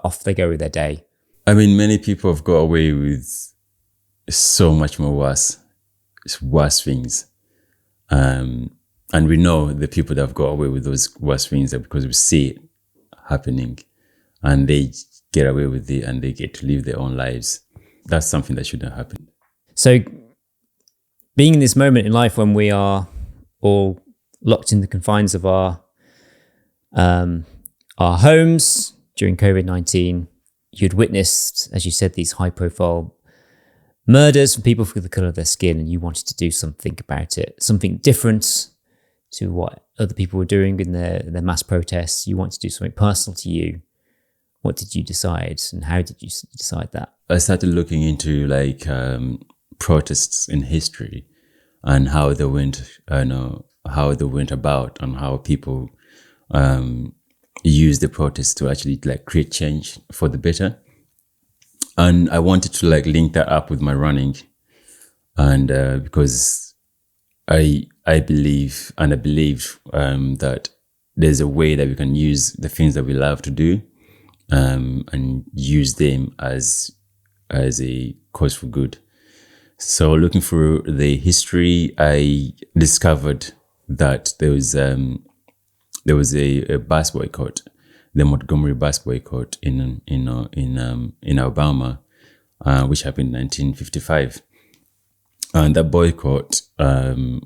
off they go with their day. I mean, many people have got away with so much more worse things. And we know the people that have got away with those worse things are because we see it happening and they get away with it and they get to live their own lives. That's something that shouldn't happen. So being in this moment in life when we are all locked in the confines of our homes during COVID-19, you'd witnessed, as you said, these high-profile murders from people for the colour of their skin, and you wanted to do something about it, something different to what other people were doing in their mass protests. You wanted to do something personal to you. What did you decide, and how did you decide that? I started looking into protests in history and how they went, about, and how people use the protests to actually create change for the better. And I wanted to link that up with my running, and because I believe that there's a way that we can use the things that we love to do, and use them as a cause for good. So looking through the history, I discovered that there was a bus boycott, the Montgomery bus boycott in Alabama, which happened in 1955. And that boycott,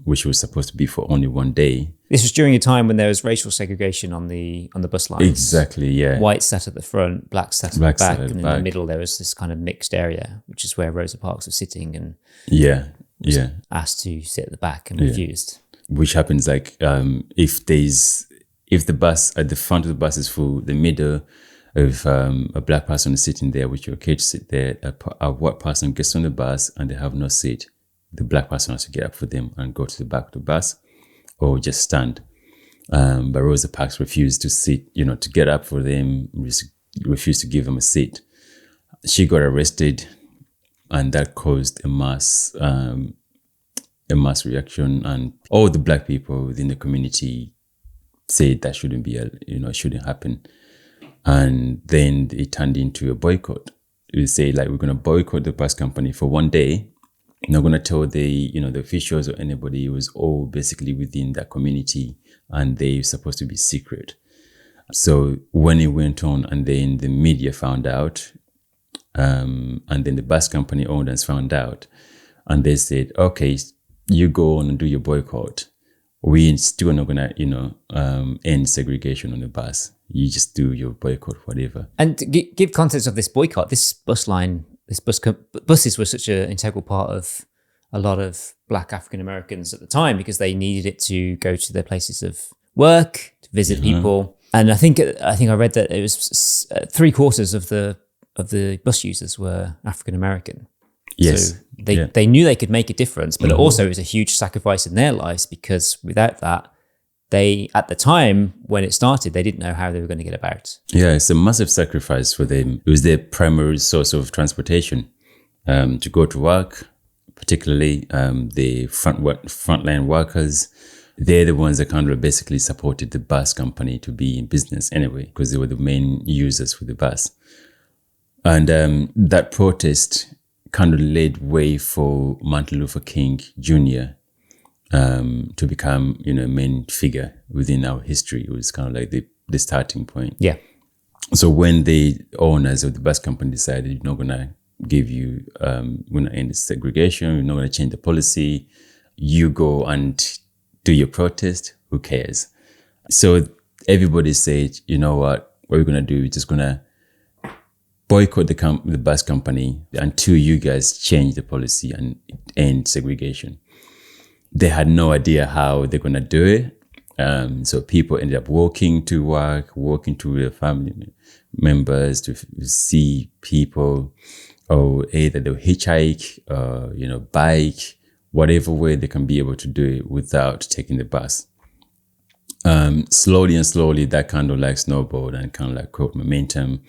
which was supposed to be for only one day. This was during a time when there was racial segregation on the bus lines. Exactly, yeah. Whites sat at the front, blacks sat at the back, and in the middle there was this kind of mixed area, which is where Rosa Parks was sitting and was asked to sit at the back and refused. Which happens like if the bus at the front of the bus is full, the middle of a black person is sitting there, which you're okay to sit there, a white person gets on the bus and they have no seat. The black person has to get up for them and go to the back of the bus or just stand. But Rosa Parks refused to sit, to get up for them, refused to give them a seat. She got arrested, and that caused a mass reaction, and all the black people within the community said that shouldn't shouldn't happen. And then it turned into a boycott. We say like, we're going to boycott the bus company for one day. Not going to tell the officials or anybody. It was all basically within that community, and they're supposed to be secret. So when it went on, and then the media found out, and then the bus company owners found out, and they said, okay, you go on and do your boycott. We still not going to, end segregation on the bus. You just do your boycott, whatever. And to give context of this boycott, this bus line, buses were such an integral part of a lot of black African Americans at the time, because they needed it to go to their places of work, to visit people. And I think I read that it was 3/4 of the bus users were African American. Yes. So they knew they could make a difference, but also it was a huge sacrifice in their lives, because without that, they, at the time when it started, they didn't know how they were going to get about. Yeah, it's a massive sacrifice for them. It was their primary source of transportation to go to work, particularly the frontline workers. They're the ones that kind of basically supported the bus company to be in business anyway, because they were the main users for the bus. And that protest kind of laid way for Martin Luther King Jr. To become, a main figure within our history. It was kind of like the starting point. Yeah. So when the owners of the bus company decided, we're not going to give you, we're going to end the segregation, we're not going to change the policy, you go and do your protest, who cares? So everybody said, you know what we're going to do? We're just going to boycott the bus company until you guys change the policy and end segregation. They had no idea how they're going to do it. So people ended up walking to work, walking to their family members to see people, or either they'll hitchhike, bike, whatever way they can be able to do it without taking the bus. Slowly and slowly, that kind of like snowballed and kind of like caught momentum,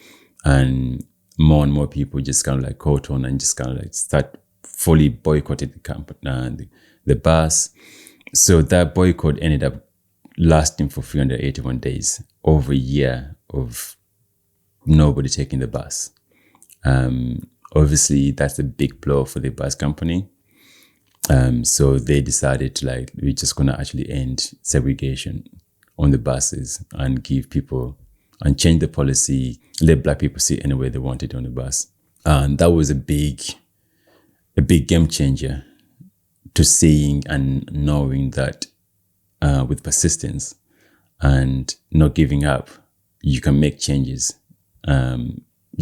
and more people just kind of like caught on and just kind of like start fully boycotting the company, the bus. So that boycott ended up lasting for 381 days, over a year of nobody taking the bus. Obviously, that's a big blow for the bus company. So they decided to we're just going to actually end segregation on the buses and give people, and change the policy, let black people sit anywhere they wanted on the bus. And that was a big game changer, to seeing and knowing that with persistence and not giving up, you can make changes.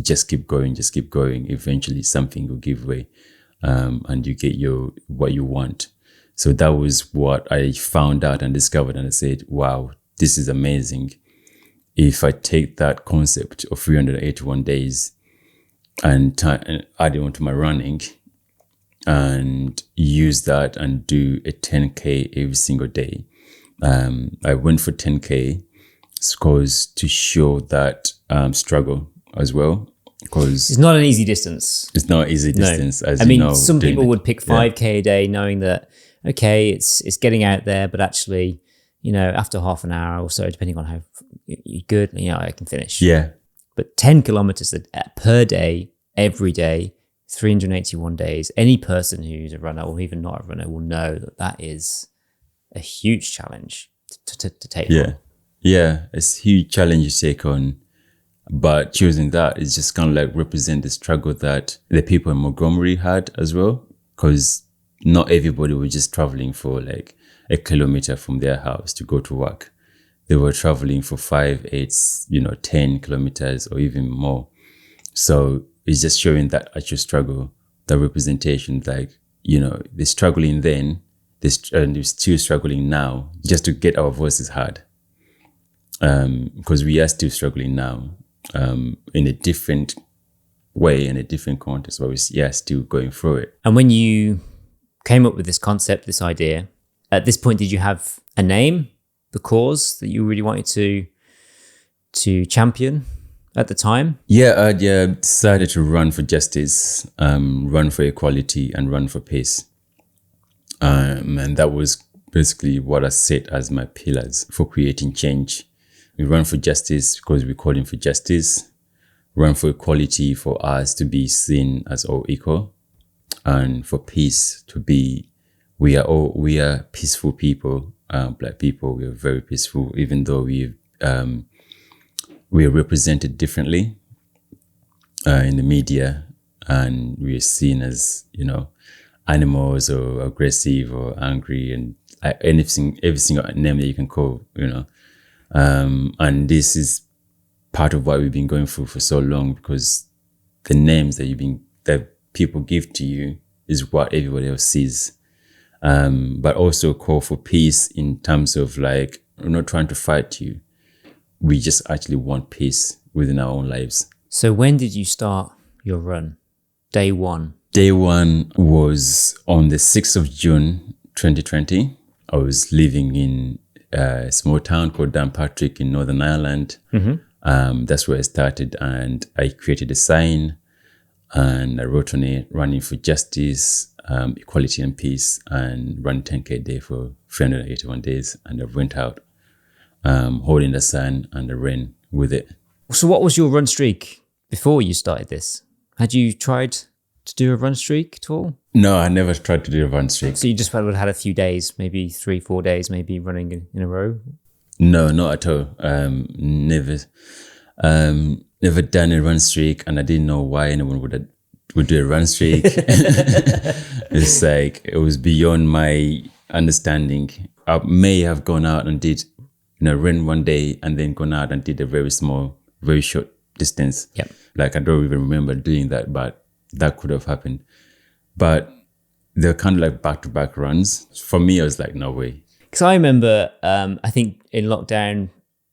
Just keep going. Eventually something will give way, and you get what you want. So that was what I found out and discovered, and I said, wow, this is amazing. If I take that concept of 381 days and add it onto my running, and use that and do a 10K every single day. I went for 10K because to show that struggle as well, because it's not an easy distance. It's not an easy distance. No. Some people would pick 5K a day, knowing that, okay, it's getting out there, but actually, after half an hour or so, depending on how you're good, I can finish. Yeah. But 10 kilometers per day, every day, 381 days. Any person who's a runner or even not a runner will know that that is a huge challenge to take on. Yeah, it's a huge challenge to take on. But choosing that is just kind of like represent the struggle that the people in Montgomery had as well. Because not everybody was just traveling for like a kilometer from their house to go to work. They were traveling for 5, 8, 10 kilometers or even more. So it's just showing that actual struggle, the representation, like, they're struggling then, they're still struggling now just to get our voices heard. Because we are still struggling now in a different way, in a different context, but we are still going through it. And when you came up with this concept, this idea, at this point, did you have a name, the cause that you really wanted to champion at the time? Yeah, I decided to run for justice, run for equality, and run for peace. And that was basically what I set as my pillars for creating change. We run for justice because we're calling for justice. Run for equality for us to be seen as all equal. And for peace to be, we are peaceful people, Black people. We are very peaceful, even though we are represented differently in the media, and we are seen as, animals or aggressive or angry and every single name that you can call, and this is part of what we've been going through for so long, because the names that people give to you is what everybody else sees. But also call for peace in terms of like, we're not trying to fight you. We just actually want peace within our own lives. So when did you start your run? Day one? Day one was on the 6th of June, 2020. I was living in a small town called Downpatrick in Northern Ireland. Mm-hmm. That's where I started, and I created a sign and I wrote on it, running for justice, equality and peace, and run 10K a day for 381 days. And I went out holding the sign and I ran with it. So what was your run streak before you started this? Had you tried to do a run streak at all? No, I never tried to do a run streak. So you just would have had a few days, maybe 3-4 days, maybe running in a row? No, not at all. Never done a run streak, and I didn't know why anyone would do a run streak. It's like, it was beyond my understanding. I may have gone out and did, ran one day and then gone out and did a very small, very short distance. Yep. Like, I don't even remember doing that, but that could have happened. But they're kind of like back-to-back runs. For me, I was like, no way. Because I remember, I think in lockdown,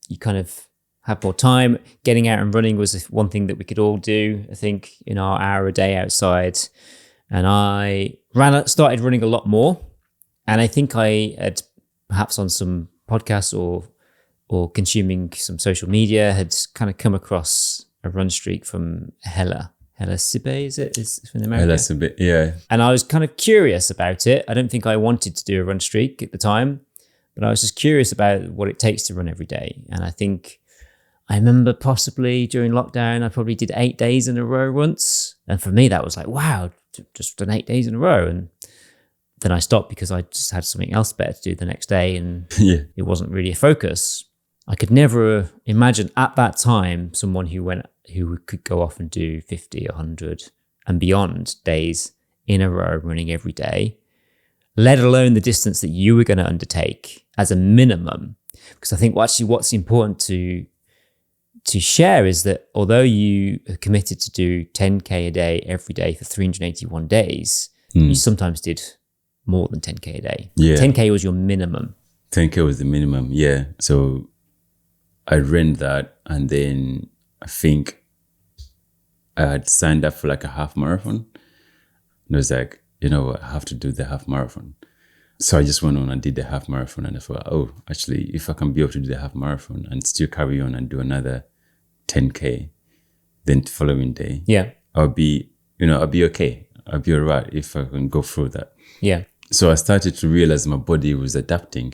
you kind of had more time. Getting out and running was one thing that we could all do, I think, in our hour a day outside. And I started running a lot more. And I think I had, perhaps on some podcasts or consuming some social media, had kind of come across a run streak from Hella Sibbe, is it? Is from America? Hella Sibbe, yeah. And I was kind of curious about it. I don't think I wanted to do a run streak at the time, but I was just curious about what it takes to run every day. And I remember possibly during lockdown, I probably did 8 days in a row once. And for me, that was like, wow, just done 8 days in a row. And then I stopped because I just had something else better to do the next day. And It wasn't really a focus. I could never imagine at that time someone who could go off and do 50, 100 and beyond days in a row running every day, let alone the distance that you were going to undertake as a minimum. Because I think what's important to share is that although you are committed to do 10K a day every day for 381 days, you sometimes did more than 10K a day. Yeah. 10K was your minimum. 10K was the minimum, yeah. So I ran that, and then I think I had signed up for like a half marathon. And I was like, you know what, I have to do the half marathon. So I just went on and did the half marathon, and I thought, oh, actually, if I can be able to do the half marathon and still carry on and do another 10K, then the following day, I'll be okay. I'll be all right if I can go through that. Yeah. So I started to realize my body was adapting.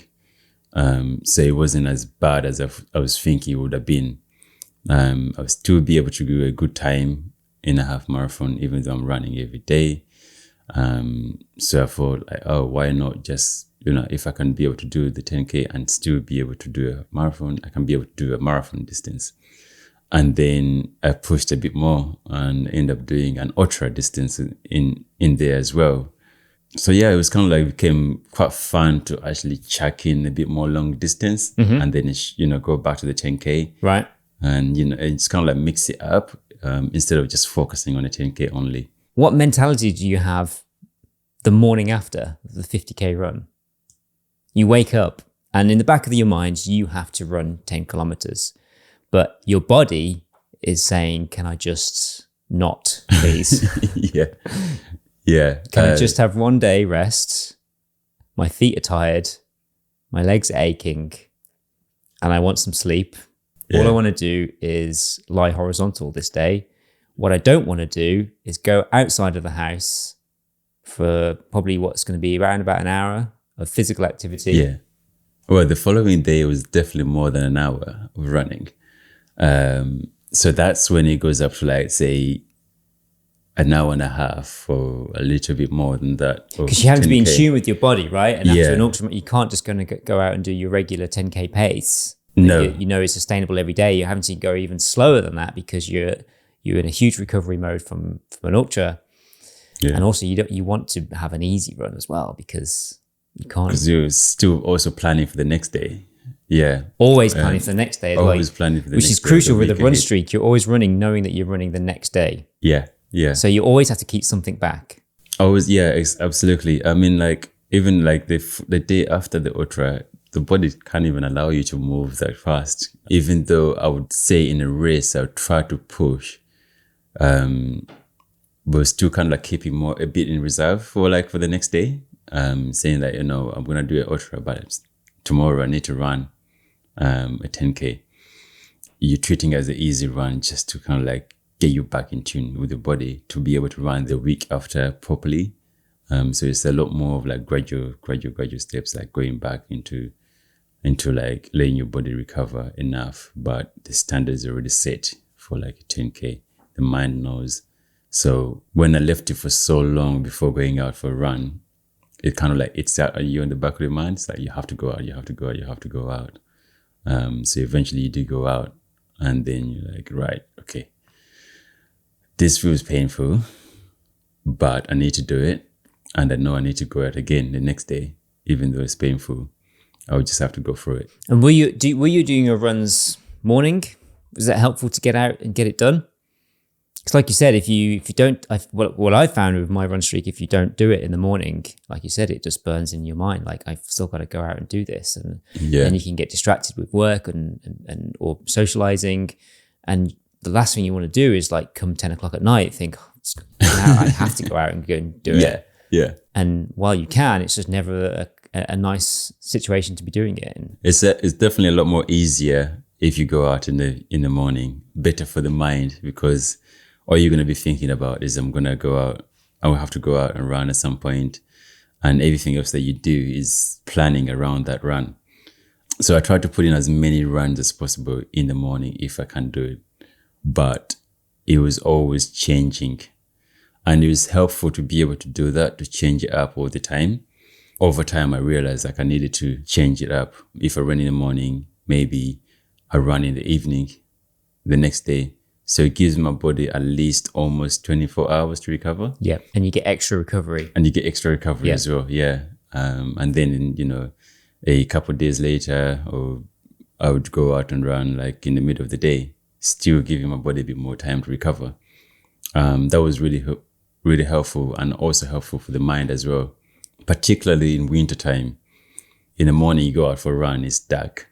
So it wasn't as bad as I was thinking it would have been. I would still be able to do a good time in a half marathon, even though I'm running every day. So I thought like, oh, why not just, if I can be able to do the 10K and still be able to do a marathon, I can be able to do a marathon distance. And then I pushed a bit more and ended up doing an ultra distance in there as well. So yeah, it was kind of like became quite fun to actually check in a bit more long distance and then, go back to the 10K. Right. And, it's kind of like mix it up instead of just focusing on the 10K only. What mentality do you have the morning after the 50K run? You wake up and in the back of your mind, you have to run 10 kilometers, but your body is saying, can I just not, please? Yeah. Can I just have one day rest? My feet are tired. My legs are aching and I want some sleep. Yeah. All I want to do is lie horizontal this day. What I don't want to do is go outside of the house for probably what's going to be around about an hour of physical activity. Yeah. Well, the following day was definitely more than an hour of running. So that's when it goes up to like, say, an hour and a half or a little bit more than that. Because you have to be in tune with your body, right? And Yeah. after an ultra, you can't just go out and do your regular 10K pace. No. You know it's sustainable every day. You're having to go even slower than that because you're in a huge recovery mode from an ultra. Yeah. And also you want to have an easy run as well because you can't. Because you're still also planning for the next day. Yeah. Always planning for the next day as well. Always planning for the which next is day, crucial the with a week run ahead. streak. You're always running knowing that you're running the next day. Yeah. So you always have to keep something back. Always, yeah, absolutely. I mean, like, even like the day after the ultra, the body can't even allow you to move that fast. Even though I would say in a race, I would try to push, but still kind of like keeping a bit in reserve for the next day. Saying that, I'm going to do an ultra, but tomorrow I need to run a 10K. You're treating it as an easy run just to kind of like get you back in tune with the body to be able to run the week after properly. So it's a lot more of like gradual steps, like going back into like letting your body recover enough. But the standards are already set for like a 10K. The mind knows. So when I left it for so long before going out for a run, it kind of like it's out you in the back of your mind. It's like you have to go out, you have to go out, you have to go out. So eventually you do go out and then you're like, right, okay. This feels painful, but I need to do it. And I know I need to go out again the next day, even though it's painful. I would just have to go through it. And were you doing your runs morning? Was that helpful to get out and get it done? Because like you said, if you don't, what I found with my run streak, if you don't do it in the morning, like you said, it just burns in your mind. Like I've still got to go out and do this, and then you can get distracted with work and or socializing, and the last thing you want to do is like come 10 o'clock at night, think, now I have to go out and go and do it. Yeah. And while you can, it's just never a nice situation to be doing it in. It's definitely a lot more easier if you go out in the morning. Better for the mind, because all you're going to be thinking about is I'm going to go out. I will have to go out and run at some point, and everything else that you do is planning around that run. So I try to put in as many runs as possible in the morning if I can do it. But it was always changing. And it was helpful to be able to do that, to change it up all the time. Over time, I realized like I needed to change it up. If I run in the morning, maybe I run in the evening the next day. So it gives my body at least almost 24 hours to recover. Yeah. And you get extra recovery. As well. Yeah. And then, a couple of days later, or I would go out and run like in the middle of the day, still giving my body a bit more time to recover. That was really helpful, and also helpful for the mind as well, particularly in wintertime. In the morning, you go out for a run, it's dark.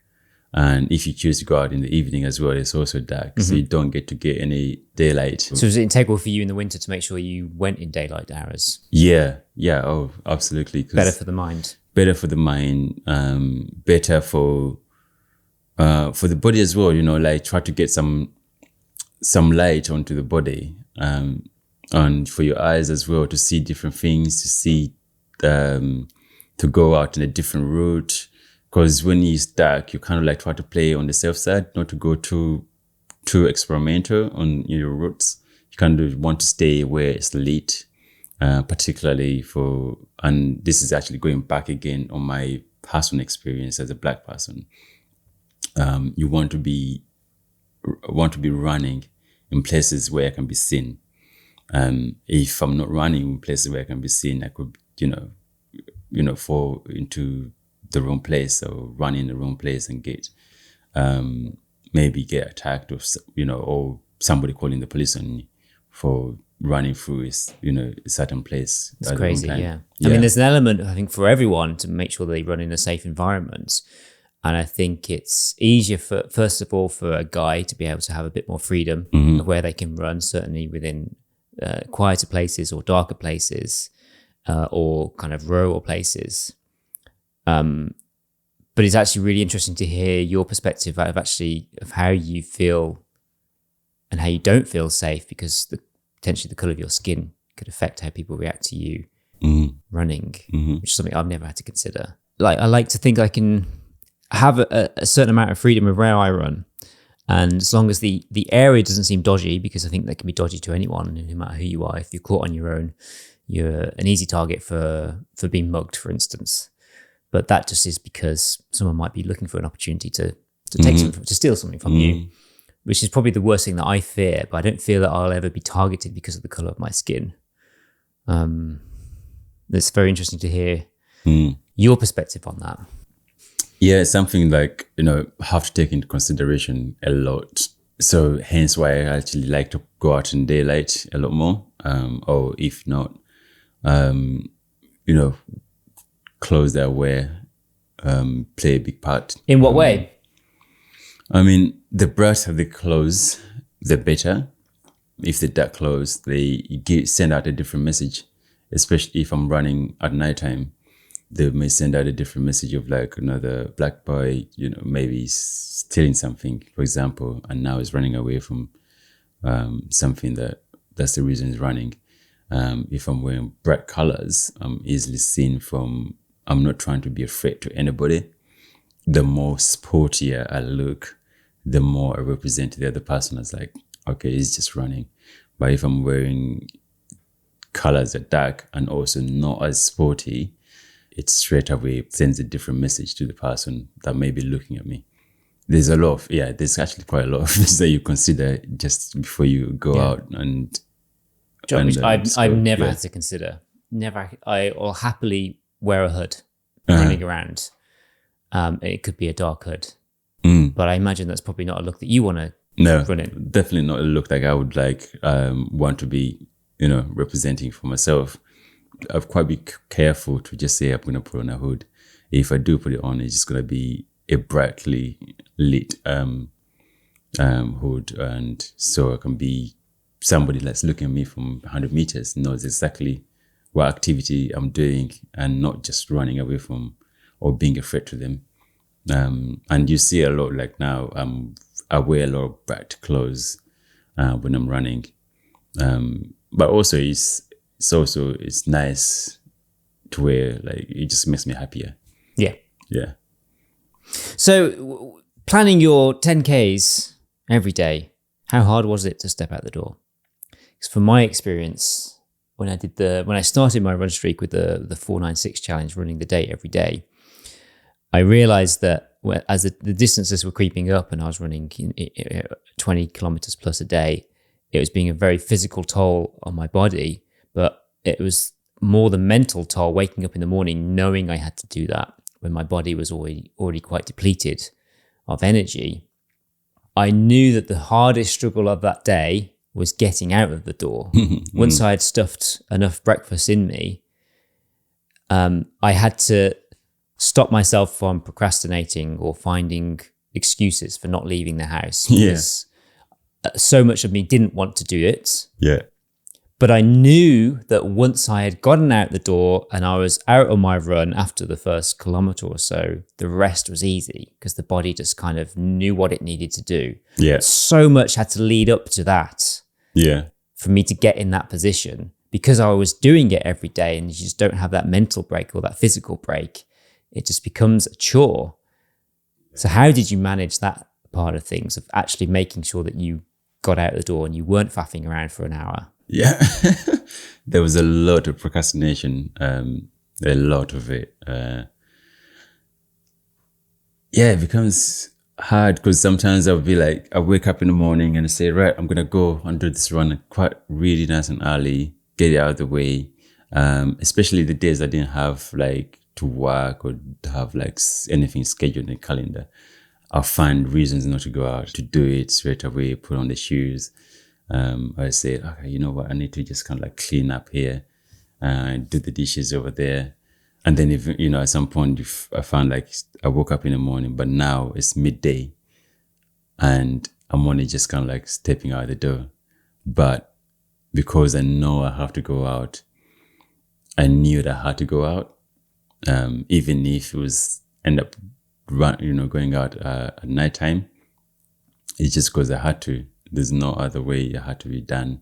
And if you choose to go out in the evening as well, it's also dark. So you don't get any daylight. So was it integral for you in the winter to make sure you went in daylight hours? Yeah. Oh, absolutely. Better for the mind. Better for the mind. Better for the body as well. Like try to get some light onto the body. And for your eyes as well, to see different things, to see, to go out in a different route. Because when it's dark, you kind of like try to play on the safe side, not to go too experimental on your routes. You kind of want to stay where it's lit, particularly and this is actually going back again on my personal experience as a Black person. You want to be running in places where I can be seen. If I'm not running in places where I can be seen, I could, fall into the wrong place or run in the wrong place and maybe get attacked or somebody calling the police on me for running through a certain place. It's crazy, yeah. I mean, there's an element, I think, for everyone to make sure they run in a safe environment. And I think it's easier, first of all, for a guy to be able to have a bit more freedom of where they can run, certainly within quieter places or darker places or kind of rural places. But it's actually really interesting to hear your perspective of how you feel and how you don't feel safe, because potentially the colour of your skin could affect how people react to you running, which is something I've never had to consider. Like, I like to think I can have a certain amount of freedom of where I run. And as long as the area doesn't seem dodgy, because I think that can be dodgy to anyone, no matter who you are. If you're caught on your own, you're an easy target for being mugged, for instance. But that just is because someone might be looking for an opportunity to take something, to steal something from you, which is probably the worst thing that I fear. But I don't feel that I'll ever be targeted because of the colour of my skin. It's very interesting to hear your perspective on that. Yeah, it's something like, have to take into consideration a lot. So hence why I actually like to go out in daylight a lot more. Or if not, clothes that I wear play a big part. In what way? I mean, the brighter the clothes, the better. If they're dark clothes, they send out a different message, especially if I'm running at nighttime. They may send out a different message of like another Black boy, maybe stealing something, for example, and now is running away from something that's the reason he's running. If I'm wearing bright colors, I'm easily seen I'm not trying to be a threat to anybody. The more sportier I look, the more I represent the other person as like, okay, he's just running. But if I'm wearing colors that are dark and also not as sporty, it straight away sends a different message to the person that may be looking at me. There's actually quite a lot of things that you consider just before you go out and... Which I've never had to consider. Never. I will happily wear a hood running around. It could be a dark hood. But I imagine that's probably not a look that you want to run in. Definitely not a look like I would want to be, representing for myself. I've quite be careful to just say I'm going to put on a hood. If I do put it on, it's just going to be a brightly lit hood, and so I can be somebody that's looking at me from 100 meters knows exactly what activity I'm doing and not just running away from or being a threat to them. And you see a lot like now, I wear a lot of bright clothes when I'm running, but also it's nice to wear, like, it just makes me happier. Yeah. So planning your 10Ks every day, how hard was it to step out the door? Because from my experience, when I started my run streak with the 496 challenge, running the day every day, I realized that as the distances were creeping up and I was running 20 kilometers plus a day, it was being a very physical toll on my body, but it was more the mental toll, waking up in the morning knowing I had to do that when my body was already quite depleted of energy. I knew that the hardest struggle of that day was getting out of the door. Once I had stuffed enough breakfast in me, I had to stop myself from procrastinating or finding excuses for not leaving the house. Because so much of me didn't want to do it. Yeah. But I knew that once I had gotten out the door and I was out on my run after the first kilometer or so, the rest was easy because the body just kind of knew what it needed to do. Yeah. So much had to lead up to that. Yeah. For me to get in that position, because I was doing it every day and you just don't have that mental break or that physical break, it just becomes a chore. So how did you manage that part of things, of actually making sure that you got out the door and you weren't faffing around for an hour? Yeah. There was a lot of procrastination, a lot of it. It becomes hard because sometimes I'll be like, I wake up in the morning and I say, right, I'm going to go and do this run quite really nice and early, get it out of the way. Especially the days I didn't have like to work or to have like anything scheduled in the calendar. I'll find reasons not to go out, to do it straight away, put on the shoes. I say, okay, you know what, I need to just kind of like clean up here and do the dishes over there. And then if, at some point I found like I woke up in the morning, but now it's midday and I'm only just kind of like stepping out the door. But because I know I have to go out, I knew that I had to go out. Even if it was end up going out at nighttime, it's just because I had to. There's no other way. It had to be done.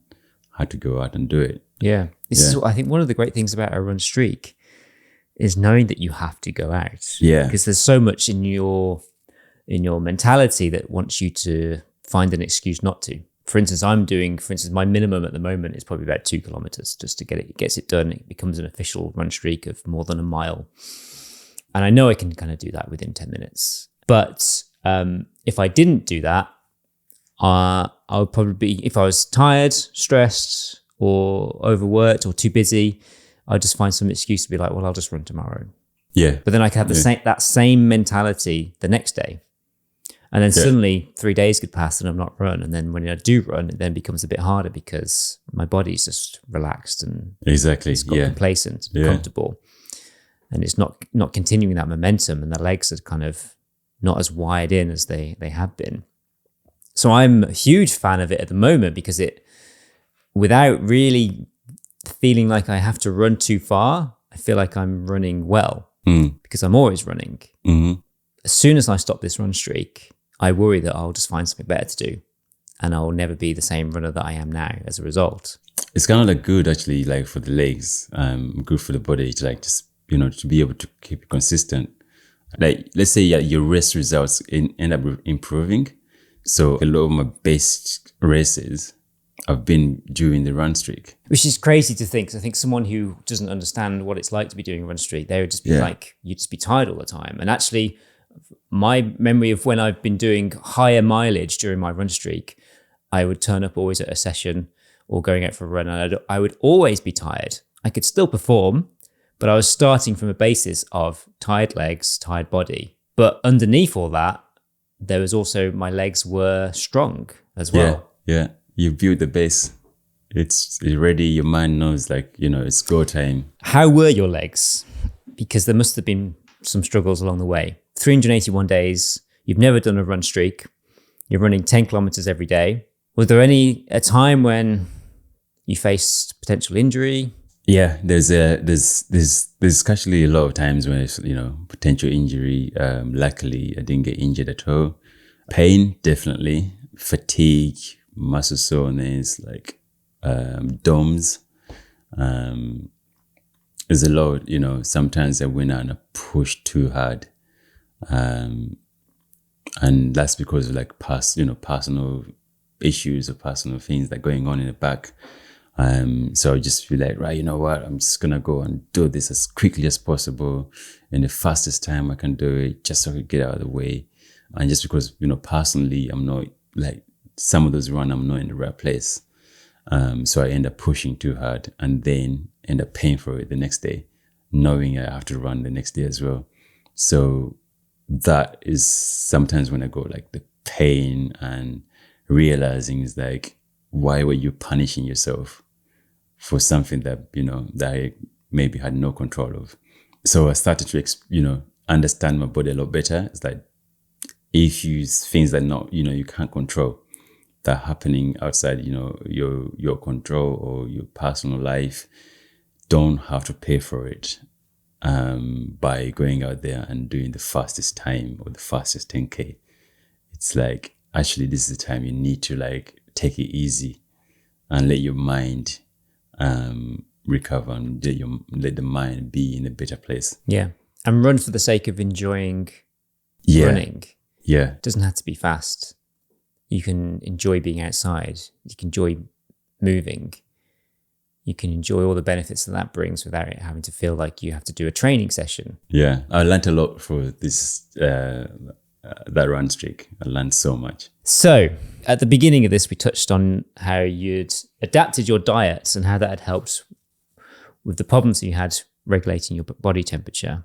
I had to go out and do it. Yeah. This is, I think, one of the great things about a run streak is knowing that you have to go out. Yeah. Because there's so much in your mentality that wants you to find an excuse not to. For instance, my minimum at the moment is probably about 2 kilometers just to gets it done. It becomes an official run streak of more than a mile. And I know I can kind of do that within 10 minutes. But if I didn't do that, I would probably be, if I was tired, stressed, or overworked, or too busy, I'd just find some excuse to be like, well, I'll just run tomorrow. Yeah. But then I could have that same mentality the next day. And then suddenly 3 days could pass and I've not run. And then when I do run, it then becomes a bit harder because my body's just relaxed and it's got complacent, comfortable. And it's not continuing that momentum, and the legs are kind of not as wide in as they have been. So I'm a huge fan of it at the moment because without really feeling like I have to run too far, I feel like I'm running well because I'm always running. Mm-hmm. As soon as I stop this run streak, I worry that I'll just find something better to do and I'll never be the same runner that I am now as a result. It's kind of like good actually, like for the legs, good for the body to like just, to be able to keep it consistent. Like, let's say your race results end up improving. So a lot of my best races have been during the run streak. Which is crazy to think. 'Cause I think someone who doesn't understand what it's like to be doing a run streak, they would just be like, you'd just be tired all the time. And actually, my memory of when I've been doing higher mileage during my run streak, I would turn up always at a session or going out for a run, and I would always be tired. I could still perform, but I was starting from a basis of tired legs, tired body. But underneath all that, there was also my legs were strong as well. Yeah. You build the base. It's ready. Your mind knows it's go time. How were your legs? Because there must have been some struggles along the way. 381 days. You've never done a run streak. You're running 10 kilometers every day. Was there a time when you faced potential injury? Yeah, there's actually a lot of times when it's, potential injury. Luckily, I didn't get injured at all. Pain, definitely. Fatigue, muscle soreness, DOMS. There's a lot, sometimes I went out and I pushed too hard. And that's because of personal issues or personal things that are going on in the back. So I just feel like, right, you know what, I'm just gonna go and do this as quickly as possible in the fastest time I can do it, just so I can get out of the way. And just because, personally, I'm not some of those runs, I'm not in the right place. So I end up pushing too hard and then end up paying for it the next day, knowing I have to run the next day as well. So that is sometimes when I go the pain and realizing is why were you punishing yourself for something that, that I maybe had no control of? So I started to, understand my body a lot better. It's if things that you can't control, that are happening outside, your control or your personal life, don't have to pay for it by going out there and doing the fastest time or the fastest 10K. It's actually, this is the time you need to take it easy and let your mind recover and let the mind be in a better place. Yeah. And run for the sake of enjoying running. Yeah. It doesn't have to be fast. you can enjoy being outside, you can enjoy moving, you can enjoy all the benefits that brings without it having to feel like you have to do a training session. Yeah, I learned a lot for this that run streak. I learned so much. So at the beginning of this, we touched on how you'd adapted your diet and how that had helped with the problems you had regulating your body temperature.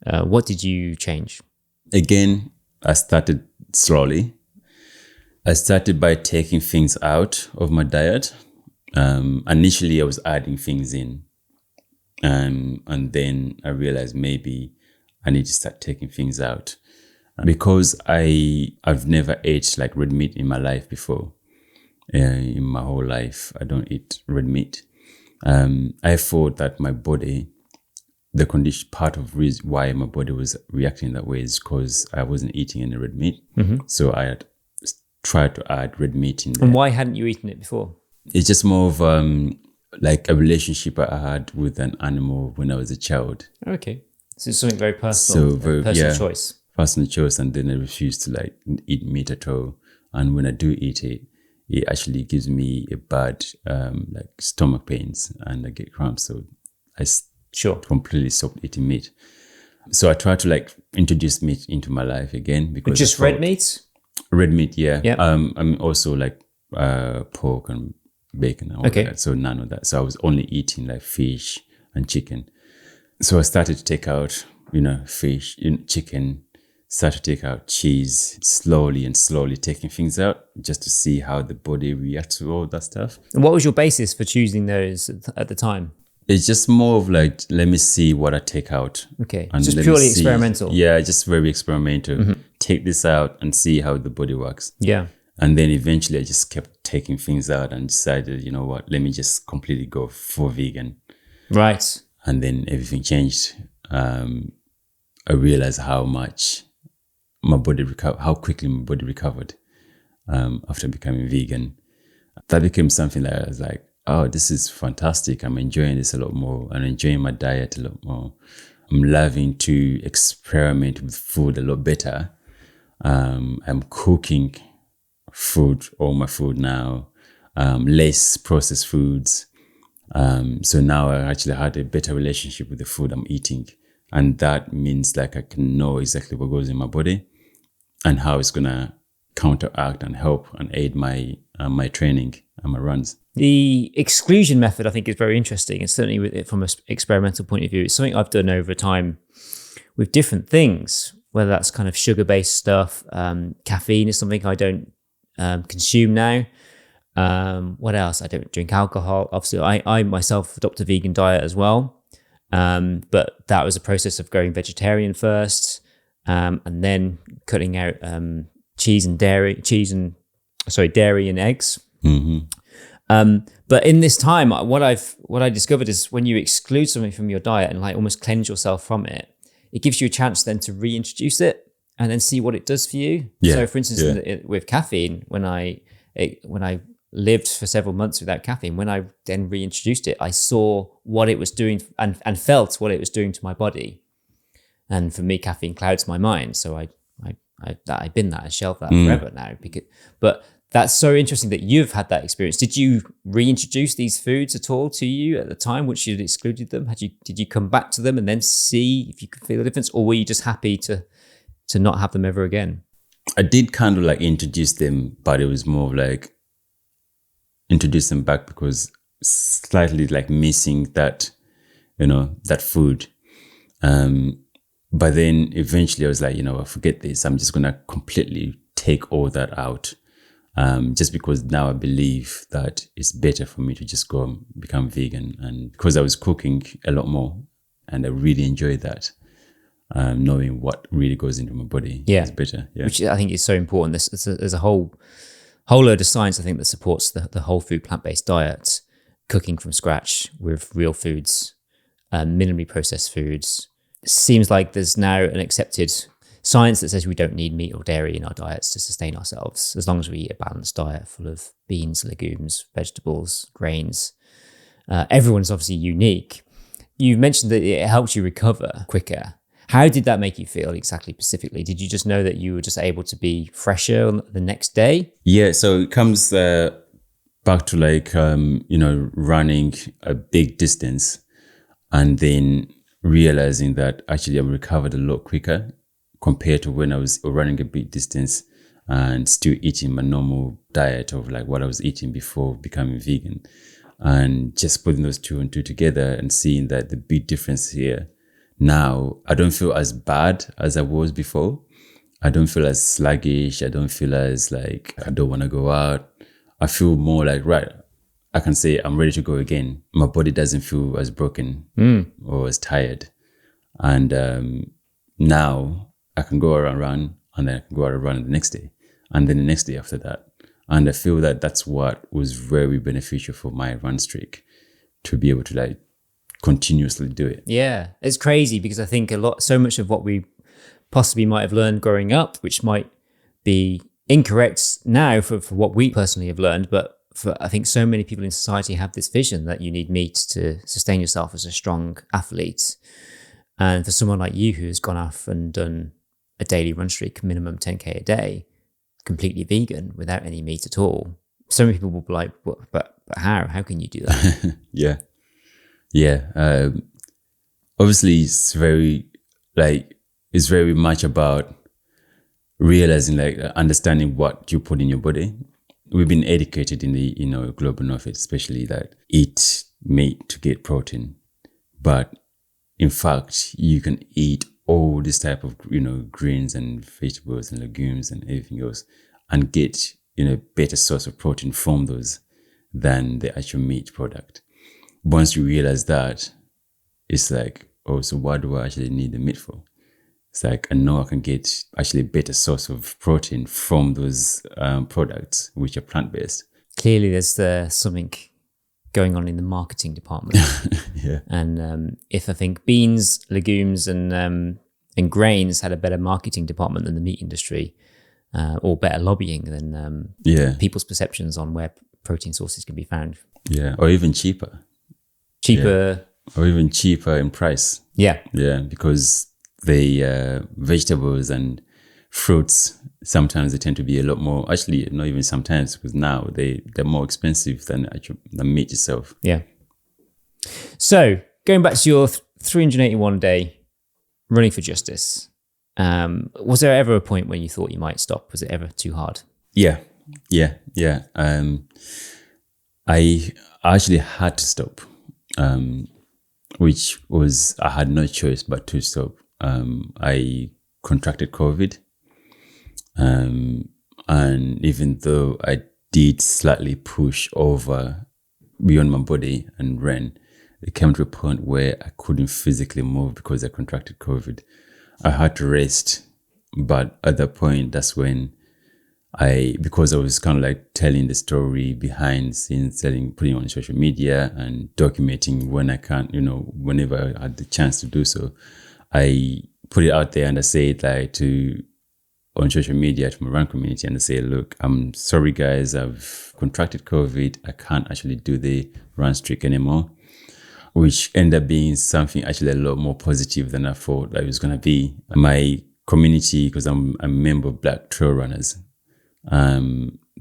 What did you change? Again, I started slowly. I started by taking things out of my diet. Initially, I was adding things in. And then I realized maybe I need to start taking things out. Because I've never ate like red meat in my life before. In my whole life, I don't eat red meat. I thought that my body, the condition, part of reason why my body was reacting that way is because I wasn't eating any red meat. So I had tried to add red meat in there. And why hadn't you eaten it before? It's just more of like a relationship I had with an animal when I was a child. Okay. So it's something very personal. So very, personal choice. Personal choice, and then I refuse to like eat meat at all. And when I do eat it, it actually gives me a bad like stomach pains and I get cramps. So I completely stopped eating meat. So I try to like introduce meat into my life again because just red meat. Red meat, yeah. Yeah. I'm also like pork and bacon and all that. So none of that. So I was only eating like fish and chicken. So I started to take out, fish, chicken. Start to take out cheese slowly taking things out just to see how the body reacts to all that stuff. And what was your basis for choosing those at the time? It's just more of like, let me see what I take out. Okay, and just purely experimental. Yeah, just very experimental. Take this out and see how the body works. Yeah. And then eventually I just kept taking things out and decided, you know what, let me just completely go for vegan. Right. And then everything changed. I realized how much how quickly my body recovered after becoming vegan. That became something that I was like, oh, this is fantastic. I'm enjoying this a lot more. I'm enjoying my diet a lot more. I'm loving to experiment with food a lot better. I'm cooking all my food now, less processed foods. So now I actually had a better relationship with the food I'm eating. And that means like I can know exactly what goes in my body and how it's going to counteract and help and aid my training and my runs. The exclusion method, I think, is very interesting. And certainly from an experimental point of view, it's something I've done over time with different things, whether that's kind of sugar-based stuff. Caffeine is something I don't consume now. What else? I don't drink alcohol. Obviously, I myself adopt a vegan diet as well. But that was a process of going vegetarian first, and then cutting out dairy and eggs. But in this time, what I discovered is when you exclude something from your diet and like almost cleanse yourself from it, it gives you a chance then to reintroduce it and then see what it does for you. Yeah. So, for instance, with caffeine, when I lived for several months without caffeine, when I then reintroduced it, I saw what it was doing and felt what it was doing to my body. And for me, caffeine clouds my mind. So I bin that, I shelf that forever now. But that's so interesting that you've had that experience. Did you reintroduce these foods at all to you at the time, once you'd excluded them? Did you come back to them and then see if you could feel the difference? Or were you just happy to not have them ever again? I did kind of like introduce them, but it was more of like, introduce them back because slightly like missing that, that food. But then eventually I was like, forget this. I'm just going to completely take all that out. Just because now I believe that it's better for me to just go and become vegan. And because I was cooking a lot more and I really enjoyed that, knowing what really goes into my body is better. Yeah. Which I think is so important. There's a whole load of science, I think, that supports the whole food plant-based diet, cooking from scratch with real foods, minimally processed foods. It seems like there's now an accepted science that says we don't need meat or dairy in our diets to sustain ourselves, as long as we eat a balanced diet full of beans, legumes, vegetables, grains. Everyone's obviously unique. You mentioned that it helps you recover quicker. How did that make you feel exactly, specifically? Did you just know that you were just able to be fresher on the next day? Yeah, so it comes back to like, running a big distance and then realizing that actually I recovered a lot quicker compared to when I was running a big distance and still eating my normal diet of like what I was eating before becoming vegan. And just putting those two and two together and seeing that the big difference here now, I don't feel as bad as I was before. I don't feel as sluggish. I don't feel as like I don't want to go out. I feel more like, right, I can say I'm ready to go again. My body doesn't feel as broken or as tired. And now I can go around run, and then I can go out and run the next day, and then the next day after that. And I feel that that's what was very beneficial for my run streak, to be able to like continuously do it. Yeah, it's crazy because I think so much of what we possibly might have learned growing up, which might be incorrect now for what we personally have learned, but I think so many people in society have this vision that you need meat to sustain yourself as a strong athlete. And for someone like you who has gone off and done a daily run streak, minimum 10K a day, completely vegan without any meat at all, so many people will be like, but how? How can you do that? Yeah. Obviously, it's very much about realizing, like, understanding what you put in your body. We've been educated in the global north, especially, that eat meat to get protein, but in fact, you can eat all this type of greens and vegetables and legumes and everything else, and get better source of protein from those than the actual meat product. Once you realize that, it's like, oh, so what do I actually need the meat for? It's like, I know I can get actually a better source of protein from those products, which are plant-based. Clearly, there's something going on in the marketing department. Yeah. And if I think beans, legumes, and grains had a better marketing department than the meat industry, or better lobbying than people's perceptions on where protein sources can be found. Yeah, or even cheaper. Cheaper. Yeah. Or even cheaper in price. Yeah. Yeah, because the vegetables and fruits, sometimes they tend to be a lot more, actually not even sometimes, because now they're more expensive than the meat itself. Yeah. So going back to your 381 day running for justice, was there ever a point when you thought you might stop? Was it ever too hard? Yeah. I actually had to stop, which was, I had no choice but to stop. I contracted COVID. And even though I did slightly push over beyond my body and ran, it came to a point where I couldn't physically move because I contracted COVID. I had to rest. But at that point, that's when because I was kind of like telling the story behind the scenes, putting it on social media and documenting when I can, whenever I had the chance to do so, I put it out there and I said on social media to my run community, and I say, look, I'm sorry guys, I've contracted COVID. I can't actually do the run streak anymore, which ended up being something actually a lot more positive than I thought that it was going to be. My community, because I'm a member of Black Trail Runners,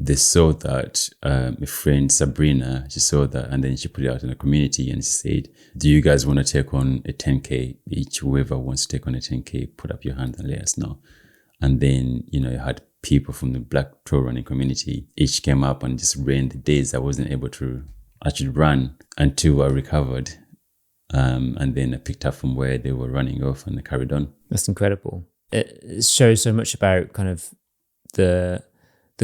they saw that, my friend Sabrina, she saw that, and then she put it out in the community and she said, do you guys want to take on a 10K each? Whoever wants to take on a 10K, put up your hand and let us know. And then, you had people from the Black Trail running community each came up and just ran the days I wasn't able to actually run until I recovered. And then I picked up from where they were running off and I carried on. That's incredible. It shows so much about kind of the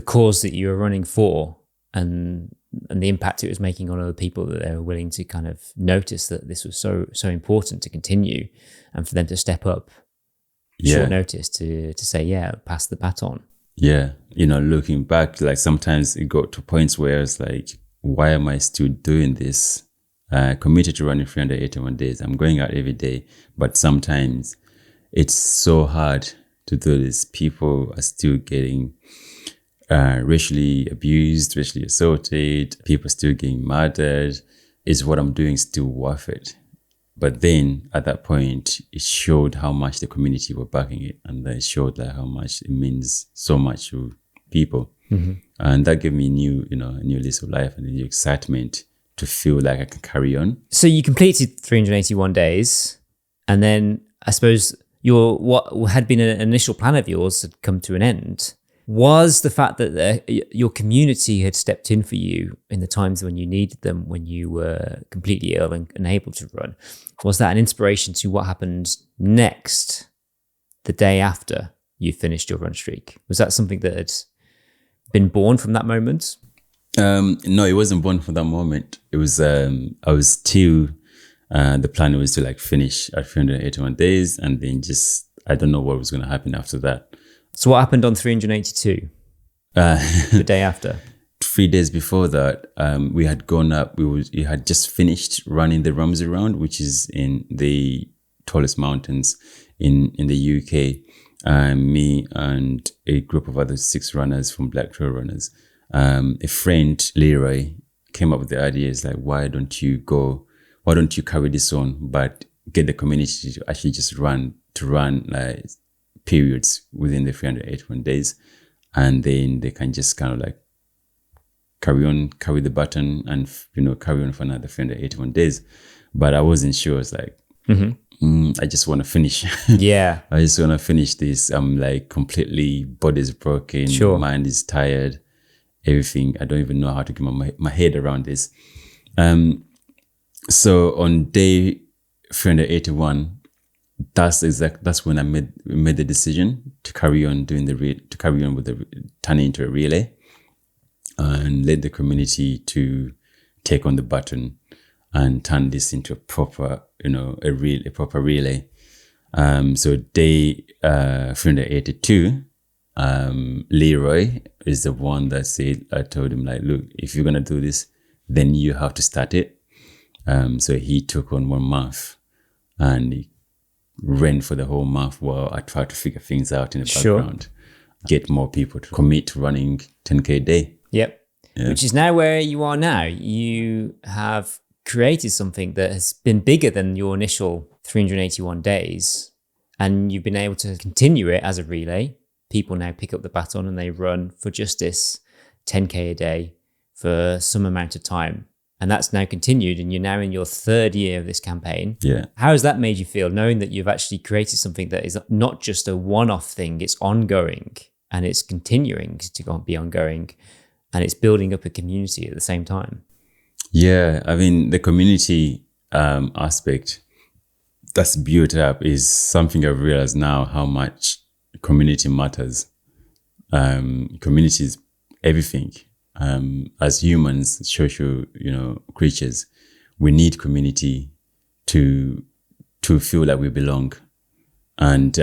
cause that you were running for and the impact it was making on other people, that they were willing to kind of notice that this was so important to continue, and for them to step up short notice to say, pass the baton. Yeah. Looking back, like sometimes it got to points where it's like, why am I still doing this? Committed to running 381 days. I'm going out every day, but sometimes it's so hard to do this. People are still getting racially abused, racially assaulted. People are still getting murdered. Is what I'm doing still worth it? But then at that point, it showed how much the community were backing it, and it showed like how much it means so much to people. And that gave me a new lease of life and a new excitement to feel like I can carry on. So you completed 381 days, and then I suppose what had been an initial plan of yours had come to an end. Was the fact that your community had stepped in for you in the times when you needed them, when you were completely ill and unable to run, was that an inspiration to what happened next, the day after you finished your run streak? Was that something that had been born from that moment? No, it wasn't born from that moment. It was, I was still, the plan was to like finish at 381 days and then just, I don't know what was going to happen after that. So what happened on 382, the day after? 3 days before that, we had gone up, we had just finished running the Ramsey Round, which is in the tallest mountains in the UK. Me and a group of other 6 runners from Black Trail Runners. A friend, Leroy, came up with the idea, is like, why don't you carry this on, but get the community to actually just run like periods within the 381 days, and then they can just kind of like carry the baton and carry on for another 381 days. But I wasn't sure. It's like, I just want to finish. Yeah. I just want to finish this. I'm like completely, body's broken, Sure. mind is tired, everything. I don't even know how to get my head around this. So on day 381, that's when I made the decision to carry on turning into a relay, and let the community to take on the baton and turn this into a proper, a proper relay. So day 382, Leroy is the one that said, I told him like, look, if you're gonna do this, then you have to start it. So he took on 1 month and he ran for the whole month while I tried to figure things out in the background, get more people to commit to running 10K a day. Yep. Yeah. Which is now where you are now. You have created something that has been bigger than your initial 381 days, and you've been able to continue it as a relay. People now pick up the baton and they run for justice 10K a day for some amount of time. And that's now continued, and you're now in your 3rd year of this campaign. Yeah. How has that made you feel, knowing that you've actually created something that is not just a one-off thing, it's ongoing and it's continuing to be ongoing, and it's building up a community at the same time? Yeah, I mean, the community aspect that's built up is something I've realized now, how much community matters. Community is everything. As humans, social, creatures, we need community to feel like we belong. And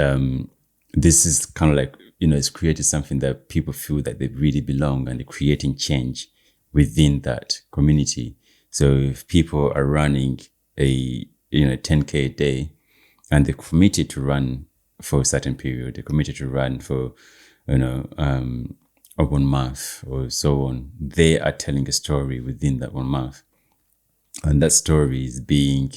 this is kind of like, it's created something that people feel that they really belong, and they're creating change within that community. So if people are running a 10K a day and they're committed to run for a certain period, they're committed to run for, of 1 month or so on, they are telling a story within that 1 month. And that story is being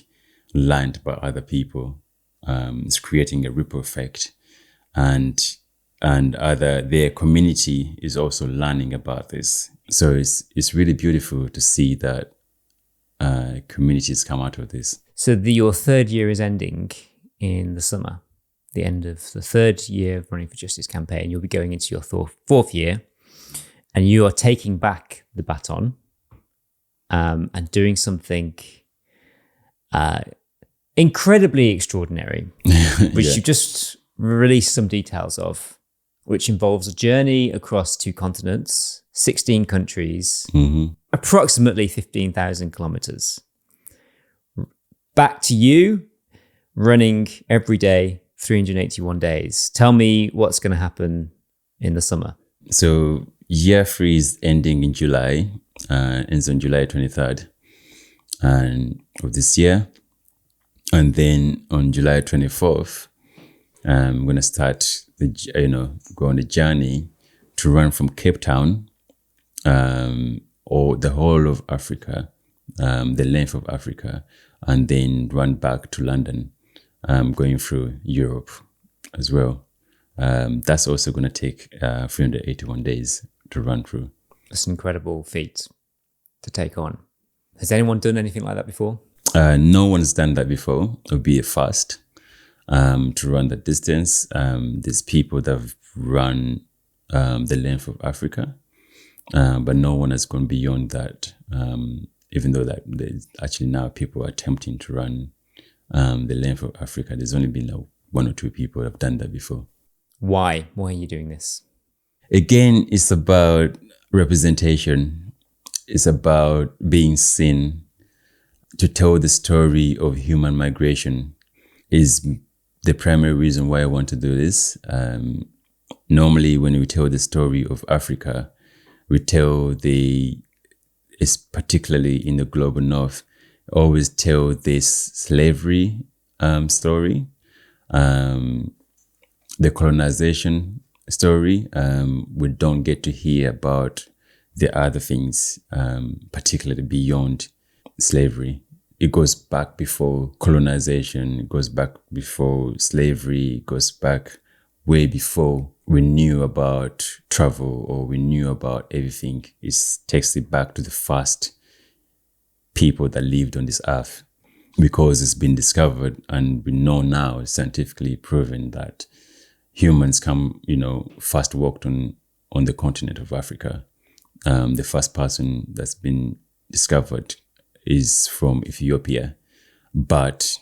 learned by other people. It's creating a ripple effect. And their community is also learning about this. So it's really beautiful to see that communities come out of this. So your 3rd year is ending in the summer, the end of the 3rd year of Running for Justice campaign. You'll be going into your 4th year, and you are taking back the baton and doing something incredibly extraordinary, which you've just released some details of, which involves a journey across 2 continents, 16 countries, approximately 15,000 kilometers. Back to you, running every day, 381 days. Tell me what's going to happen in the summer. So year 3 is ending in July, ends on July 23rd of this year. And then on July 24th, I'm going to start go on the journey to run from Cape Town, or the whole of Africa, the length of Africa, and then run back to London, going through Europe as well. That's also going to take 381 days to run through. That's an incredible feat to take on. Has anyone done anything like that before? No one's done that before. It would be a first to run that distance. There's people that have run the length of Africa, but no one has gone beyond that. Even though that there's actually now people are attempting to run the length of Africa. There's only been like 1 or 2 people that have done that before. Why? Why are you doing this? Again, it's about representation. It's about being seen. To tell the story of human migration is the primary reason why I want to do this. Normally, when we tell the story of Africa, we tell it's particularly in the global north, always tell this slavery story, the colonization story. We don't get to hear about the other things, particularly beyond slavery. It goes back before colonization, it goes back before slavery, it goes back way before we knew about travel or we knew about everything. It takes it back to the first people that lived on this earth, because it's been discovered and we know now, scientifically proven, that humans first walked on the continent of Africa. The first person that's been discovered is from Ethiopia, but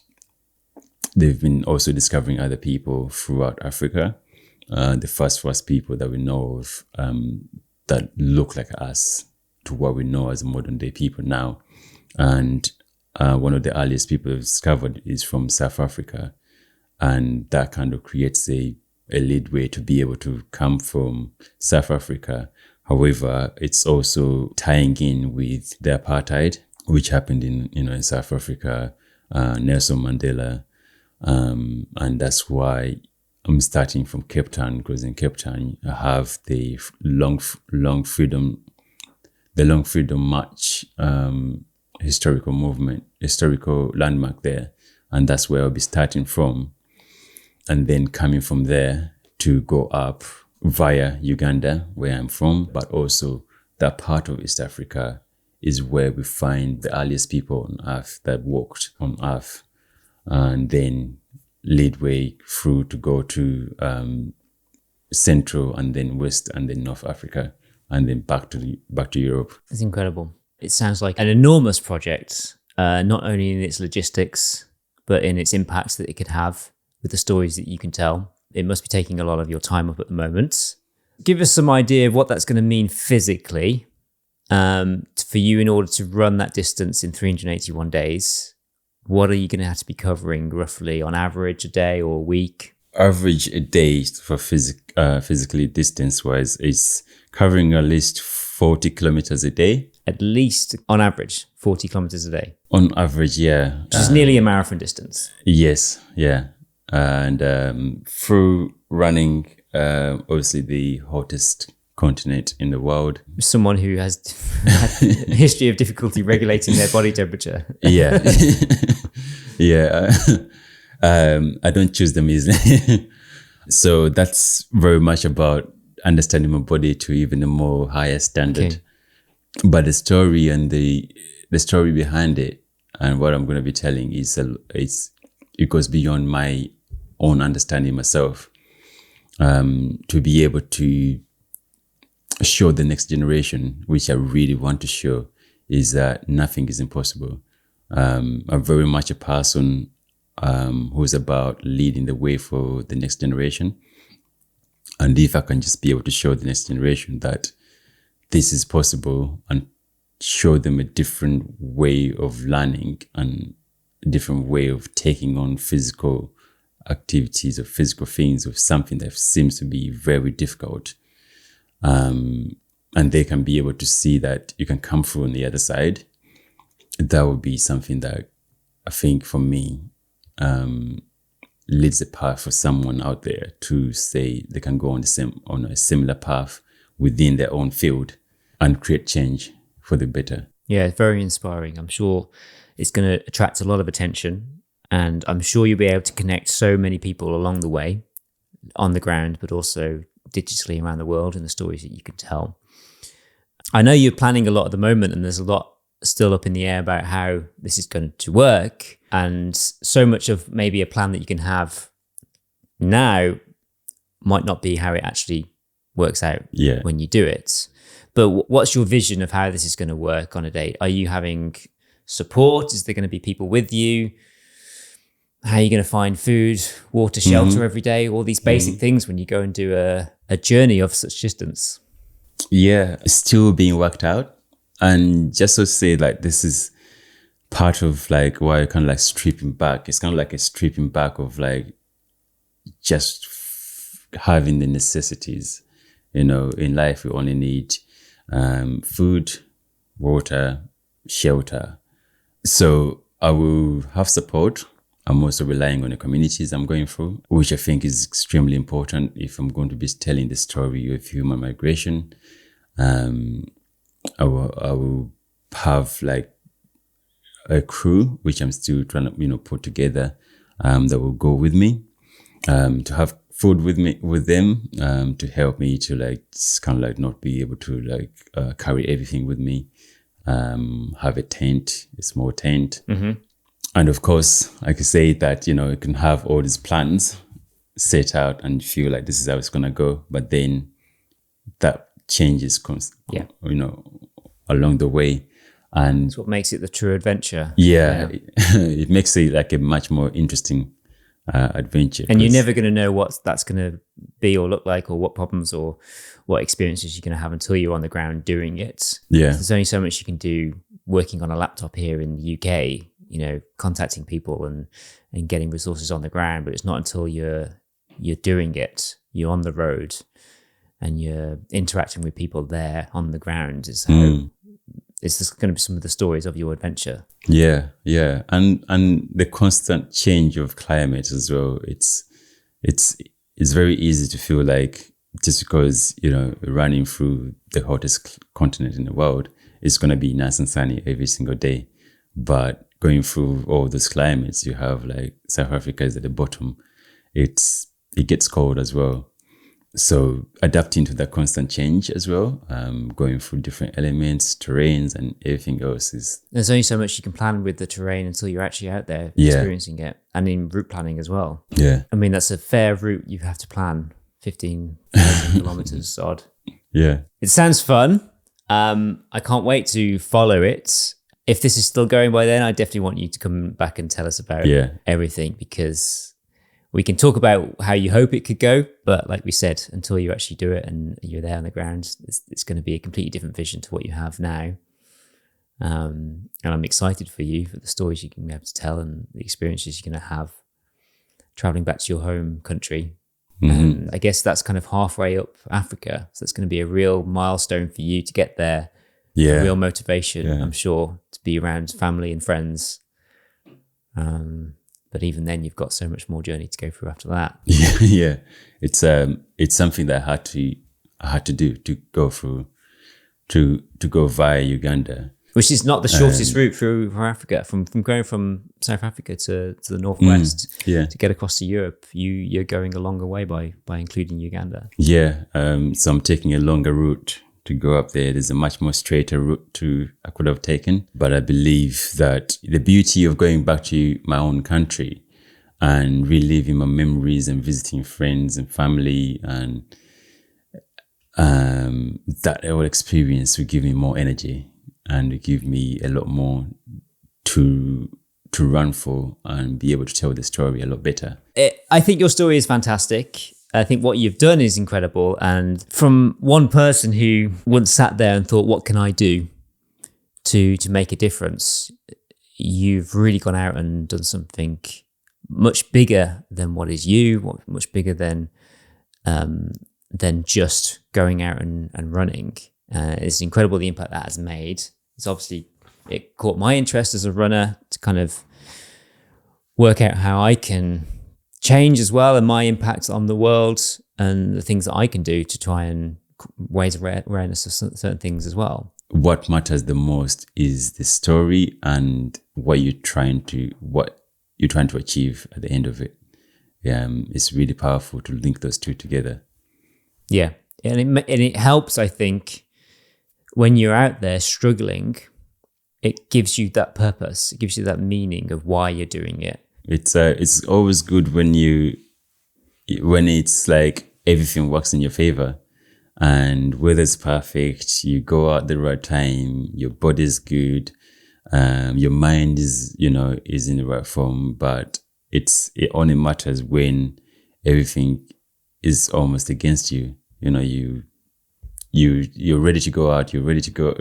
they've been also discovering other people throughout Africa. The first people that we know of that look like us to what we know as modern day people now. And one of the earliest people discovered is from South Africa. And that kind of creates a leadway to be able to come from South Africa. However, it's also tying in with the apartheid, which happened in South Africa, Nelson Mandela, and that's why I'm starting from Cape Town, because in Cape Town I have the long freedom march, historical landmark there, and that's where I'll be starting from, and then coming from there to go up via Uganda, where I'm from, but also that part of East Africa is where we find the earliest people on earth that walked on earth, and then lead way through to go to Central and then West and then North Africa and then back to Europe. It's incredible. It sounds like an enormous project, not only in its logistics, but in its impacts that it could have with the stories that you can tell. It must be taking a lot of your time up at the moment. Give us some idea of what that's going to mean physically for you in order to run that distance in 381 days. What are you going to have to be covering roughly on average a day or a week? Average a day for physically distance-wise is covering at least 40 kilometers a day. At least, on average, 40 kilometers a day? On average, yeah. Which is nearly a marathon distance. Yes, yeah. And through running, obviously the hottest continent in the world. Someone who has had a history of difficulty regulating their body temperature. Yeah. Yeah. I don't choose them easily. So that's very much about understanding my body to even a more higher standard. Okay. But the story and the story behind it and what I'm going to be telling it goes beyond my own understanding myself. To be able to show the next generation, which I really want to show, is that nothing is impossible. I'm very much a person who's about leading the way for the next generation. And if I can just be able to show the next generation that this is possible and show them a different way of learning and a different way of taking on physical activities or physical things of something that seems to be very difficult. And they can be able to see that you can come through on the other side. That would be something that I think for me leads the path for someone out there to say they can go on a similar path within their own field and create change for the better. Yeah, very inspiring. I'm sure it's going to attract a lot of attention, and I'm sure you'll be able to connect so many people along the way, on the ground, but also digitally around the world, and the stories that you can tell. I know you're planning a lot at the moment, and there's a lot still up in the air about how this is going to work, and so much of maybe a plan that you can have now might not be how it actually works out when you do it. But what's your vision of how this is going to work on a day? Are you having support? Is there going to be people with you? How are you going to find food, water, shelter every day? All these basic things when you go and do a journey of such distance. Yeah, it's still being worked out. And just to say, like, this is part of like why I kind of like stripping back. It's kind of like a stripping back of like just having the necessities. You know, in life, we only need food, water, shelter. So I will have support. I'm also relying on the communities I'm going through, which I think is extremely important if I'm going to be telling the story of human migration. I will have like a crew, which I'm still trying to, put together, that will go with me, to have food with them, to help me to like kind of like not be able to like carry everything with me. Have a small tent. And of course, I could say that, you can have all these plans set out and feel like this is how it's going to go. But then that changes, along the way. And that's what makes it the true adventure. Yeah. It makes it like a much more interesting adventure. And you're never going to know what that's going to be or look like, or what problems or what experiences you're going to have until you're on the ground doing it. Yeah. There's only so much you can do working on a laptop here in the UK, contacting people and getting resources on the ground. But it's not until you're doing it, you're on the road and you're interacting with people there on the ground is how it's just going to be some of the stories of your adventure. Yeah. And the constant change of climate as well. It's very easy to feel like just because, running through the hottest continent in the world, it's going to be nice and sunny every single day. But going through all those climates, you have like South Africa is at the bottom. It gets cold as well. So adapting to that constant change as well, going through different elements, terrains and everything else is... There's only so much you can plan with the terrain until you're actually out there experiencing it, and in route planning as well. Yeah. I mean, that's a fair route you have to plan, 15,000 kilometers odd. Yeah. It sounds fun. I can't wait to follow it. If this is still going by then, I definitely want you to come back and tell us about everything, because we can talk about how you hope it could go, but like we said, until you actually do it and you're there on the ground, it's going to be a completely different vision to what you have now. And I'm excited for you, for the stories you can be able to tell and the experiences you're going to have traveling back to your home country. And I guess that's kind of halfway up Africa. So it's going to be a real milestone for you to get there. Yeah. A real motivation, I'm sure, to be around family and friends. But even then, you've got so much more journey to go through after that. Yeah. It's something that I had to do, to go through, to go via Uganda. Which is not the shortest route through Africa. From going from South Africa to the northwest to get across to Europe, you're going a longer way by including Uganda. Yeah. So I'm taking a longer route to go up there. There's a much more straighter route I could have taken. But I believe that the beauty of going back to my own country and reliving my memories and visiting friends and family, and that whole experience will give me more energy and will give me a lot more to run for and be able to tell the story a lot better. I think your story is fantastic. I think what you've done is incredible. And from one person who once sat there and thought, what can I do to make a difference? You've really gone out and done something much bigger than what is you, much bigger than just going out and running. It's incredible the impact that has made. It's obviously, it caught my interest as a runner to kind of work out how I can change as well, and my impact on the world and the things that I can do to try and raise awareness of certain things as well. what matters the most is the story and what you're trying to achieve at the end of it. It's really powerful to link those two together. Yeah. And it helps, I think, when you're out there struggling, it gives you that purpose. It gives you that meaning of why you're doing it. It's always good when it's like everything works in your favor, and weather's perfect, you go out the right time, your body's good, your mind is in the right form. But it only matters when everything is almost against you. You're ready to go out, you're ready to go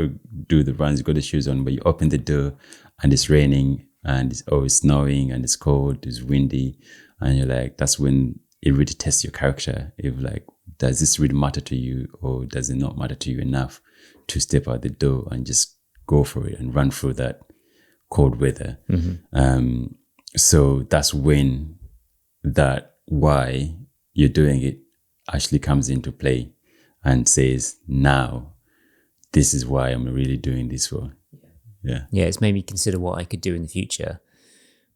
do the runs, you got the shoes on, but you open the door and it's raining and it's snowing and it's cold, it's windy, and you're like, that's when it really tests your character. If like, does this really matter to you, or does it not matter to you enough to step out the door and just go for it and run through that cold weather? So that's when that why you're doing it actually comes into play and says, now this is why I'm really doing this for. Yeah, it's made me consider what I could do in the future,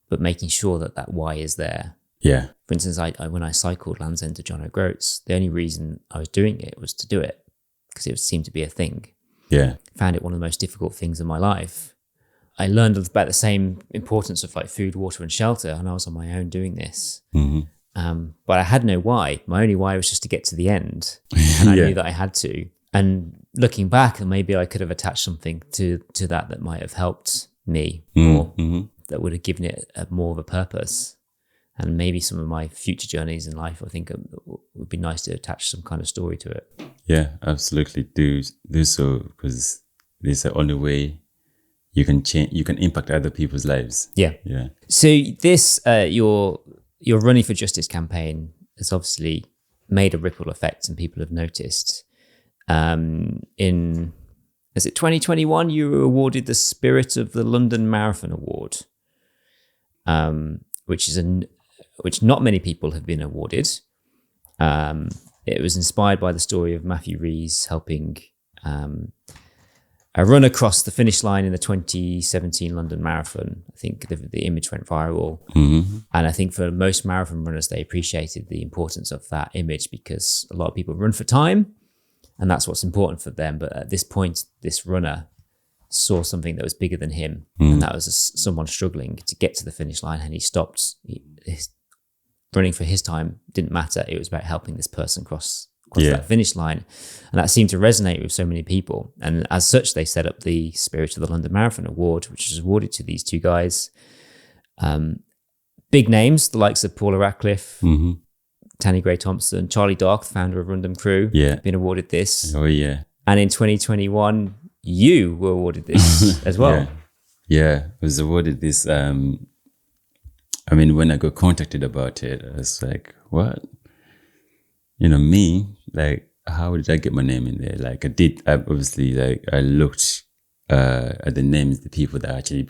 but making sure that why is there. Yeah. For instance, I when I cycled Land's End to John O'Groats, the only reason I was doing it was to do it because it seemed to be a thing. Yeah. Found it one of the most difficult things in my life. I learned about the same importance of like food, water, and shelter, and I was on my own doing this. But I had no why. My only why was just to get to the end, and I knew that I had to. And looking back, maybe I could have attached something to that might have helped me more. That would have given it more of a purpose. And maybe some of my future journeys in life, I think, would be nice to attach some kind of story to it. Yeah, absolutely. Do so, because this is the only way you can change. You can impact other people's lives. Yeah. So this your Running for Justice campaign has obviously made a ripple effect, and people have noticed. Is it 2021? You were awarded the Spirit of the London Marathon Award, which not many people have been awarded. It was inspired by the story of Matthew Rees helping a run across the finish line in the 2017 London Marathon. I think the image went viral. And I think for most marathon runners, they appreciated the importance of that image because a lot of people run for time and that's what's important for them. But at this point, this runner saw something that was bigger than him. And that was someone struggling to get to the finish line, and he stopped. Running for his time didn't matter. It was about helping this person cross that finish line. And that seemed to resonate with so many people. And as such, they set up the Spirit of the London Marathon Award, which was awarded to these two guys. Big names, the likes of Paula Radcliffe, Tanny Gray-Thompson, Charlie Dark, the founder of Rundum Crew, been awarded this. Oh, yeah. And in 2021, you were awarded this as well. Yeah, I was awarded this. When I got contacted about it, I was like, what? Me, like, how did I get my name in there? Like, I looked at the names, the people that actually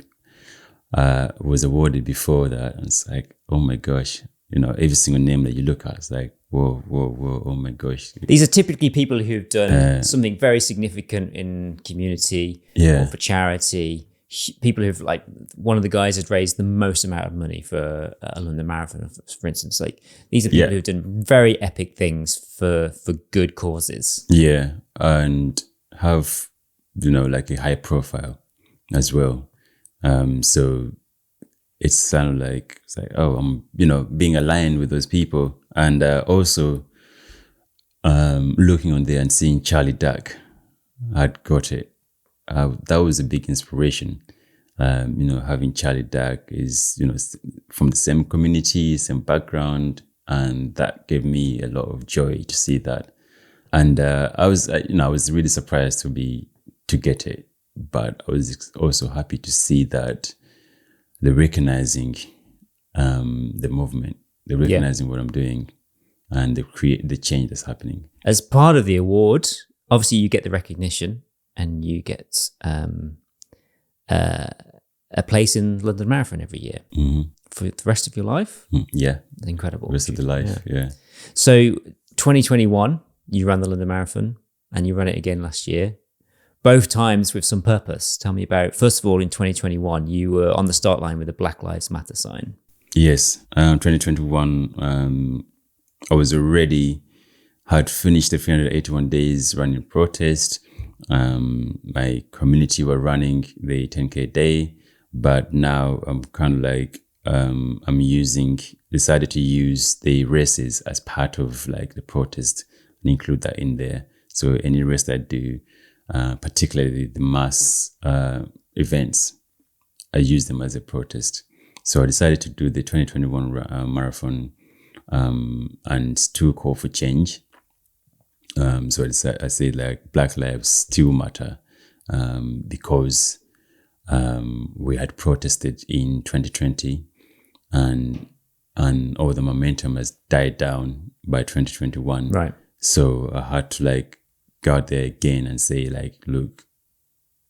was awarded before that. And it's like, oh my gosh, every single name that you look at, it's like, whoa, oh my gosh. These are typically people who've done something very significant in community or for charity. People who've, like, one of the guys has raised the most amount of money for a London Marathon, for instance. Like, these are people who've done very epic things for good causes. Yeah, and have, like a high profile as well. So it's sounded like, it's like, oh, I'm, being aligned with those people. And also looking on there and seeing Charlie Duck had got it. That was a big inspiration. Having Charlie Duck is, from the same community, same background, and that gave me a lot of joy to see that. And I was really surprised to get it, but I was also happy to see that they're recognizing the movement, they're recognizing what I'm doing, and they create the change that's happening. As part of the award, obviously you get the recognition. And you get a place in London Marathon every year for the rest of your life. Yeah. Incredible. Rest of the life, yeah. So 2021, you ran the London Marathon and you ran it again last year. both times with some purpose. Tell me about, first of all, in 2021, you were on the start line with a Black Lives Matter sign. Yes, 2021, I was already, had finished the 381 days running protest. My community were running the 10K day, but now I'm kind of like, decided to use the races as part of like the protest and include that in there. So any race that I do, particularly the mass events, I use them as a protest. So I decided to do the 2021 marathon and to call for change. So I say like Black Lives still matter because we had protested in 2020 and all the momentum has died down by 2021. Right. So I had to like go out there again and say like, look,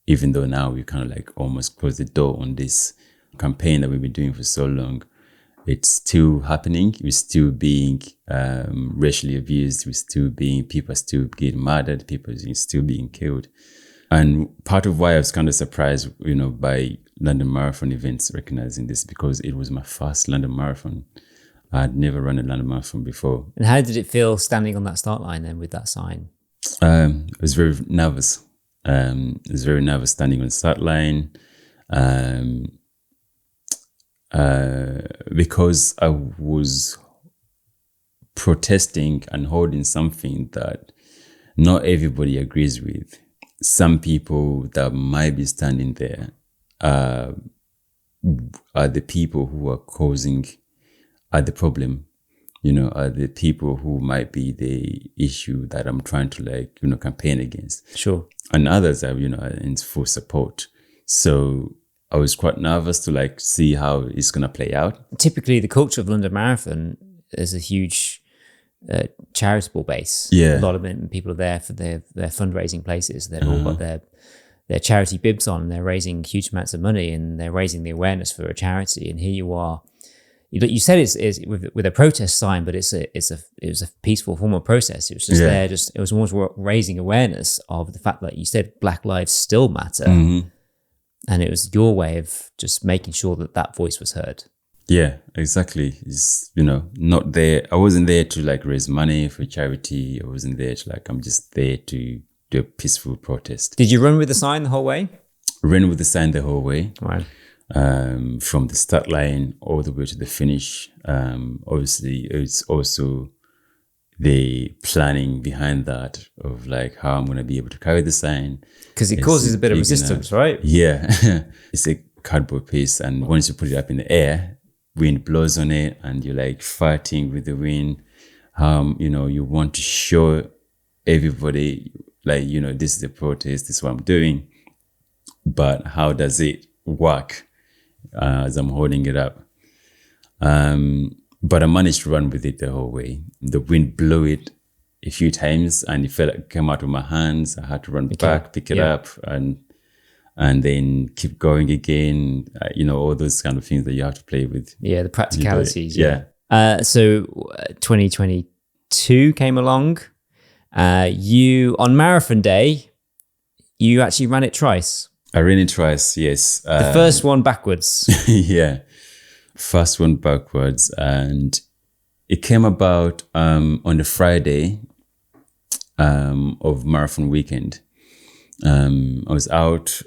even though now we kind of like almost closed the door on this campaign that we've been doing for so long, it's still happening. We're still being racially abused. People are still getting murdered. People are still being killed. And part of why I was kind of surprised, by London Marathon events recognizing this, because it was my first London Marathon. I'd never run a London Marathon before. And how did it feel standing on that start line then with that sign? I was very nervous. I was very nervous standing on the start line. Because I was protesting and holding something that not everybody agrees with. Some people that might be standing there are the people who are the problem, are the people who might be the issue that I'm trying to campaign against. Sure. And others are, in full support. So I was quite nervous to see how it's going to play out. Typically, the culture of London Marathon is a huge charitable base. Yeah. A lot of people are there for their fundraising places. They've all got their charity bibs on, and they're raising huge amounts of money, and they're raising the awareness for a charity. And here you are. You said it's with a protest sign, but it was a peaceful form of protest. It was just there. It was almost raising awareness of the fact that you said Black lives still matter. Mm-hmm. And it was your way of just making sure that voice was heard. Yeah, exactly. It's, not there. I wasn't there to raise money for charity. I wasn't there to I'm just there to do a peaceful protest. Did you run with the sign the whole way? Ran with the sign the whole way. Right. From the start line all the way to the finish. Obviously, it's also the planning behind that of how I'm going to be able to carry the sign. Because it causes a bit of resistance, right? Yeah. It's a cardboard piece, and once you put it up in the air, wind blows on it and you're fighting with the wind. You want to show everybody this is the protest, this is what I'm doing. But how does it work as I'm holding it up? But I managed to run with it the whole way. The wind blew it a few times and it came out of my hands. I had to run back, pick it up and then keep going again. All those kind of things that you have to play with. Yeah, the practicalities. Yeah. So 2022 came along. You, on marathon day, you actually ran it twice. I ran it twice, yes. The first one backwards. Yeah. First one backwards, and it came about on the Friday of marathon weekend. I was out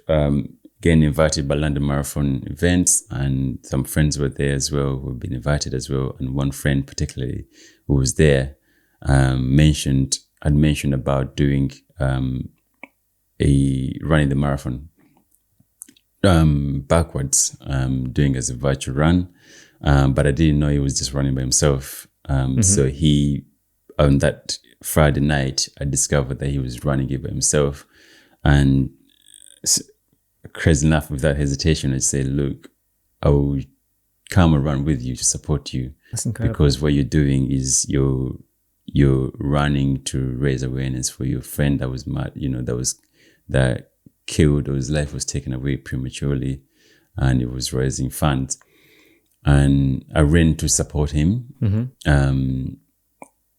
getting invited by London Marathon events, and some friends were there as well who had been invited as well. And one friend particularly who was there had mentioned about doing running the marathon backwards, doing as a virtual run. But I didn't know he was just running by himself. So he, on that Friday night, I discovered that he was running it by himself. And crazy enough, without hesitation, I said, look, I will come and run with you to support you. That's incredible. Because what you're doing is you're running to raise awareness for your friend that was mad, that killed, or his life was taken away prematurely, and it was raising funds. And I ran to support him.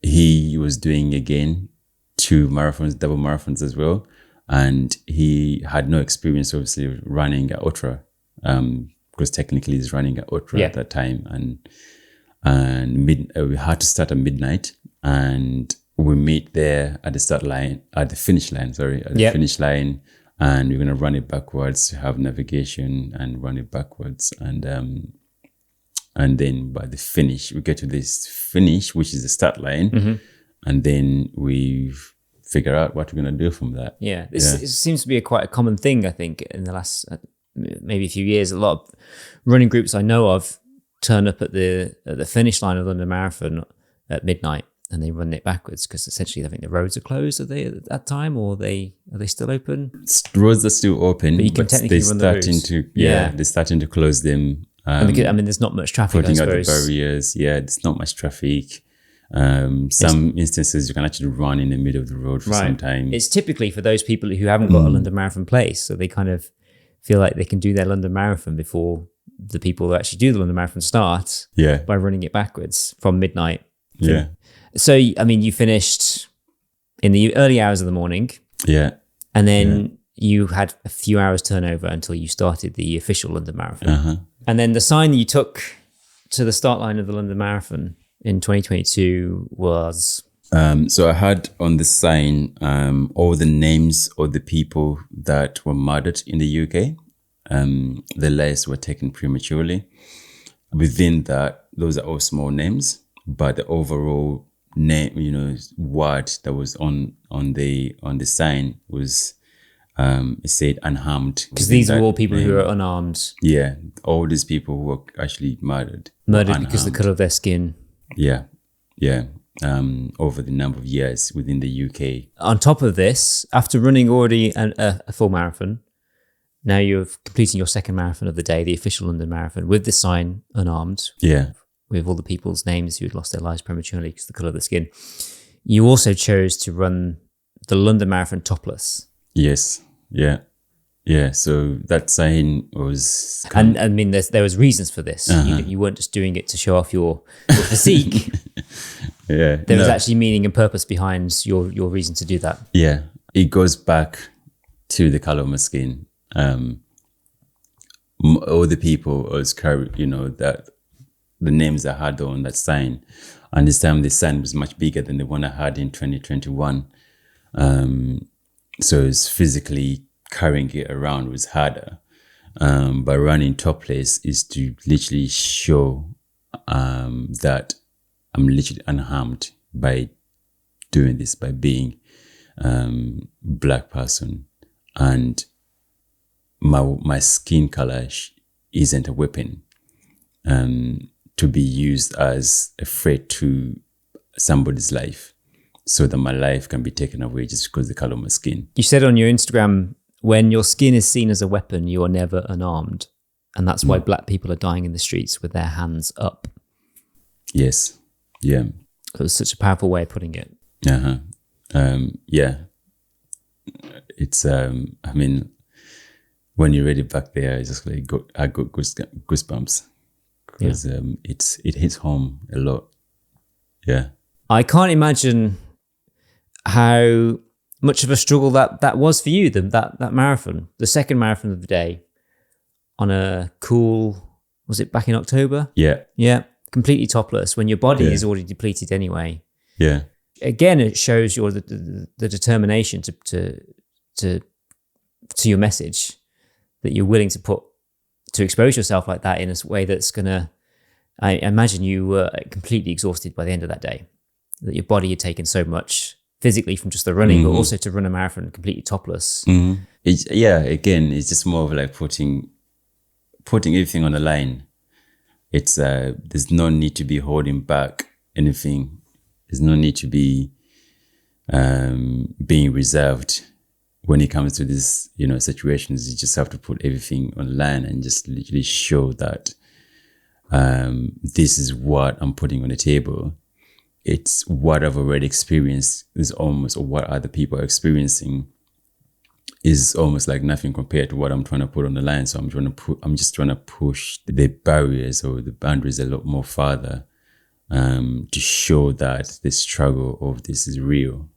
He was doing again 2 marathons, double marathons as well. and he had no experience, obviously, running at ultra, because technically he's running at ultra at that time, and we had to start at midnight, and we meet there at the finish line, finish line, and we're gonna run it backwards, have navigation, and run it backwards, and then by the finish, we get to this finish, which is the start line, and then we figure out what we're going to do from that. It seems to be quite a common thing, I think, in the last maybe a few years. A lot of running groups I know of turn up at the finish line of the London Marathon at midnight, and they run it backwards because essentially I think the roads are closed. Are they at that time, or are they still open? Roads are still open, but you can technically run the roads. They're starting to close them. There's not much traffic. Putting out the barriers. There's not much traffic. Some instances you can actually run in the middle of the road for some time. It's typically for those people who haven't got a London Marathon place, so they kind of feel like they can do their London Marathon before the people who actually do the London Marathon start by running it backwards from midnight. So, I mean, you finished in the early hours of the morning. And then you had a few hours turnover until you started the official London Marathon. And then the sign that you took to the start line of the London Marathon in 2022 was... so I had on the sign all the names of the people that were murdered in the UK. The lives were taken prematurely. Within that, those are all small names, but the overall name, word that was on the sign was it said unharmed. Because these were all people who were unarmed. Yeah, all these people who were actually murdered. Because of the colour of their skin. Over the number of years within the UK. On top of this, after running already a full marathon, now you're completing your second marathon of the day, the official London Marathon, with the sign unarmed. With all the people's names who had lost their lives prematurely because of the colour of the skin. You also chose to run the London Marathon topless. Yes. So that sign was... And I mean, there was reasons for this. You weren't just doing it to show off your physique. There was actually meaning and purpose behind your reason to do that. It goes back to the colour of my skin. All the people was carried, that the names I had on that sign. And this time the sign was much bigger than the one I had in 2021. So it's physically carrying it around was harder. But running topless is to literally show that I'm literally unharmed by doing this, by being black person, and my skin color isn't a weapon to be used as a threat to somebody's life, so that my life can be taken away just because of the color of my skin. You said on your Instagram, when your skin is seen as a weapon, you are never unarmed. And that's why black people are dying in the streets with their hands up. Yes. Yeah. It was such a powerful way of putting it. It's, I mean, when you read it back there, it's just like, I got goosebumps because it hits home a lot. Yeah. I can't imagine how much of a struggle that was for you, that marathon, the second marathon of the day, on a cool, was it back in October? Yeah, completely topless, when your body is already depleted anyway. Yeah. Again, it shows your the determination to your message, that you're willing to expose yourself like that in a way that's gonna. I imagine you were completely exhausted by the end of that day, that your body had taken so much physically from just the running, but also to run a marathon completely topless. Again, it's just more of like putting everything on the line. It's there's no need to be holding back anything. There's no need to be being reserved when it comes to this, situations. You just have to put everything on the line and just literally show that this is what I'm putting on the table. It's what I've already experienced is almost, or what other people are experiencing is almost like nothing compared to what I'm trying to put on the line. So I'm just trying to push the barriers or the boundaries a lot more farther, to show that the struggle of this is real.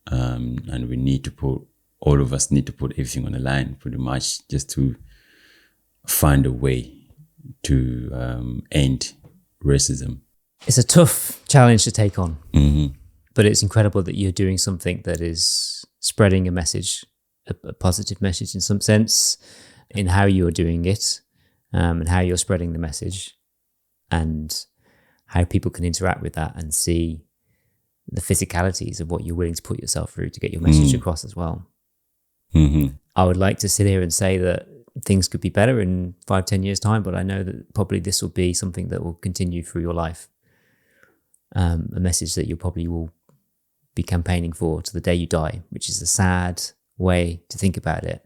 And we need to put all of us need to put everything on the line pretty much just to find a way to end racism. It's a tough challenge to take on, Mm-hmm. but it's incredible that you're doing something that is spreading a message, a positive message in some sense, in how you're doing it, and how you're spreading the message, and how people can interact with that and see the physicalities of what you're willing to put yourself through to get your message across as well. Mm-hmm. I would like to sit here and say that things could be better in 5-10 years time, but I know that probably this will be something that will continue through your life. A message that you probably will be campaigning for to the day you die, which is a sad way to think about it.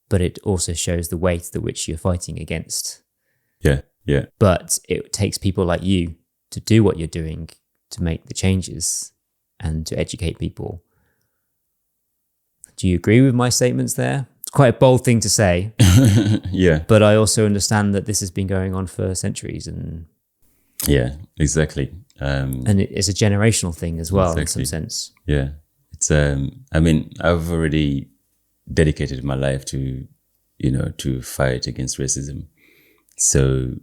But it also shows the weight at which you're fighting against. Yeah. But it takes people like you to do what you're doing, to make the changes and to educate people. Do you agree with my statements there? It's quite a bold thing to say. Yeah. But I also understand that this has been going on for centuries, and Yeah, exactly. and it's a generational thing as well, Exactly. in some sense. Yeah. It's I mean, I've already dedicated my life to, to fight against racism. So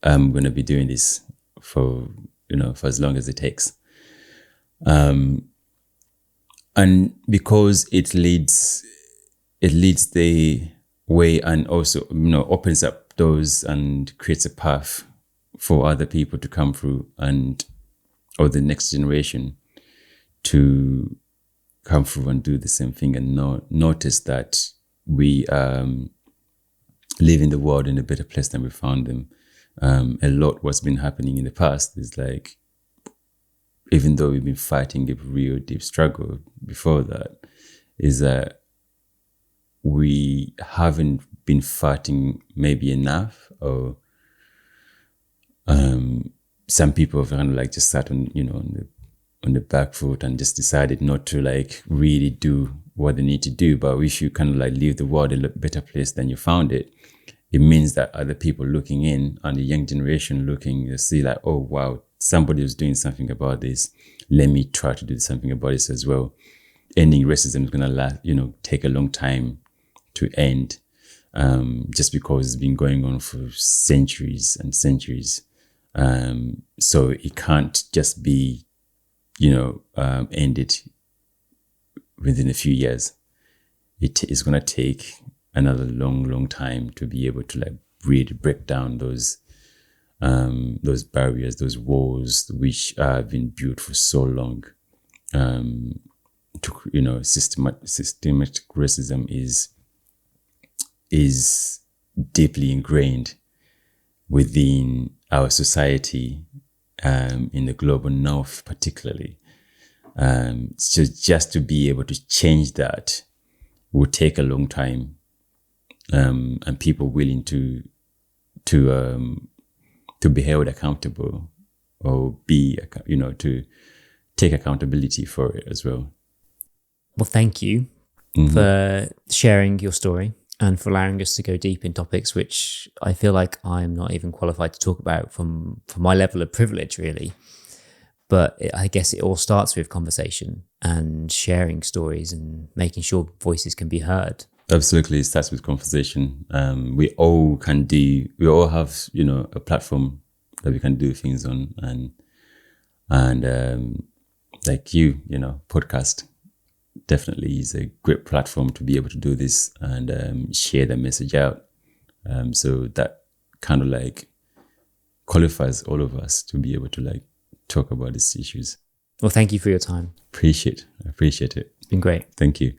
I'm going to be doing this for as long as it takes. And because it leads the way, and also, opens up doors and creates a path for other people to come through, or the next generation to come through and do the same thing, and notice that we live in the world in a better place than we found them. A lot what's been happening in the past is like, even though we've been fighting a real deep struggle before that, is that we haven't been fighting maybe enough, or some people have kind of like just sat on the back foot and just decided not to like really do what they need to do. But if you kind of like leave the world a better place than you found it, it means that other people looking in, and the young generation looking, you see like, oh wow, somebody is doing something about this. Let me try to do something about this as well. Ending racism is gonna take a long time to end, just because it's been going on for centuries and centuries. So it can't just be, ended within a few years. It is gonna take another long time to be able to like really break down those barriers, those walls which have been built for so long. Systematic racism is deeply ingrained within our society, in the global north particularly. So just to be able to change that will take a long time, and people willing to be held accountable, or to take accountability for it as well. Well, thank you for sharing your story and for allowing us to go deep in topics which I feel like I'm not even qualified to talk about from my level of privilege, really. But I guess it all starts with conversation and sharing stories and making sure voices can be heard. Absolutely, it starts with conversation. We all have, a platform that we can do things on, and like podcast definitely is a great platform to be able to do this and share the message out. So that kind of like qualifies all of us to be able to like talk about these issues. Well, thank you for your time. I appreciate it. It's been great. Thank you.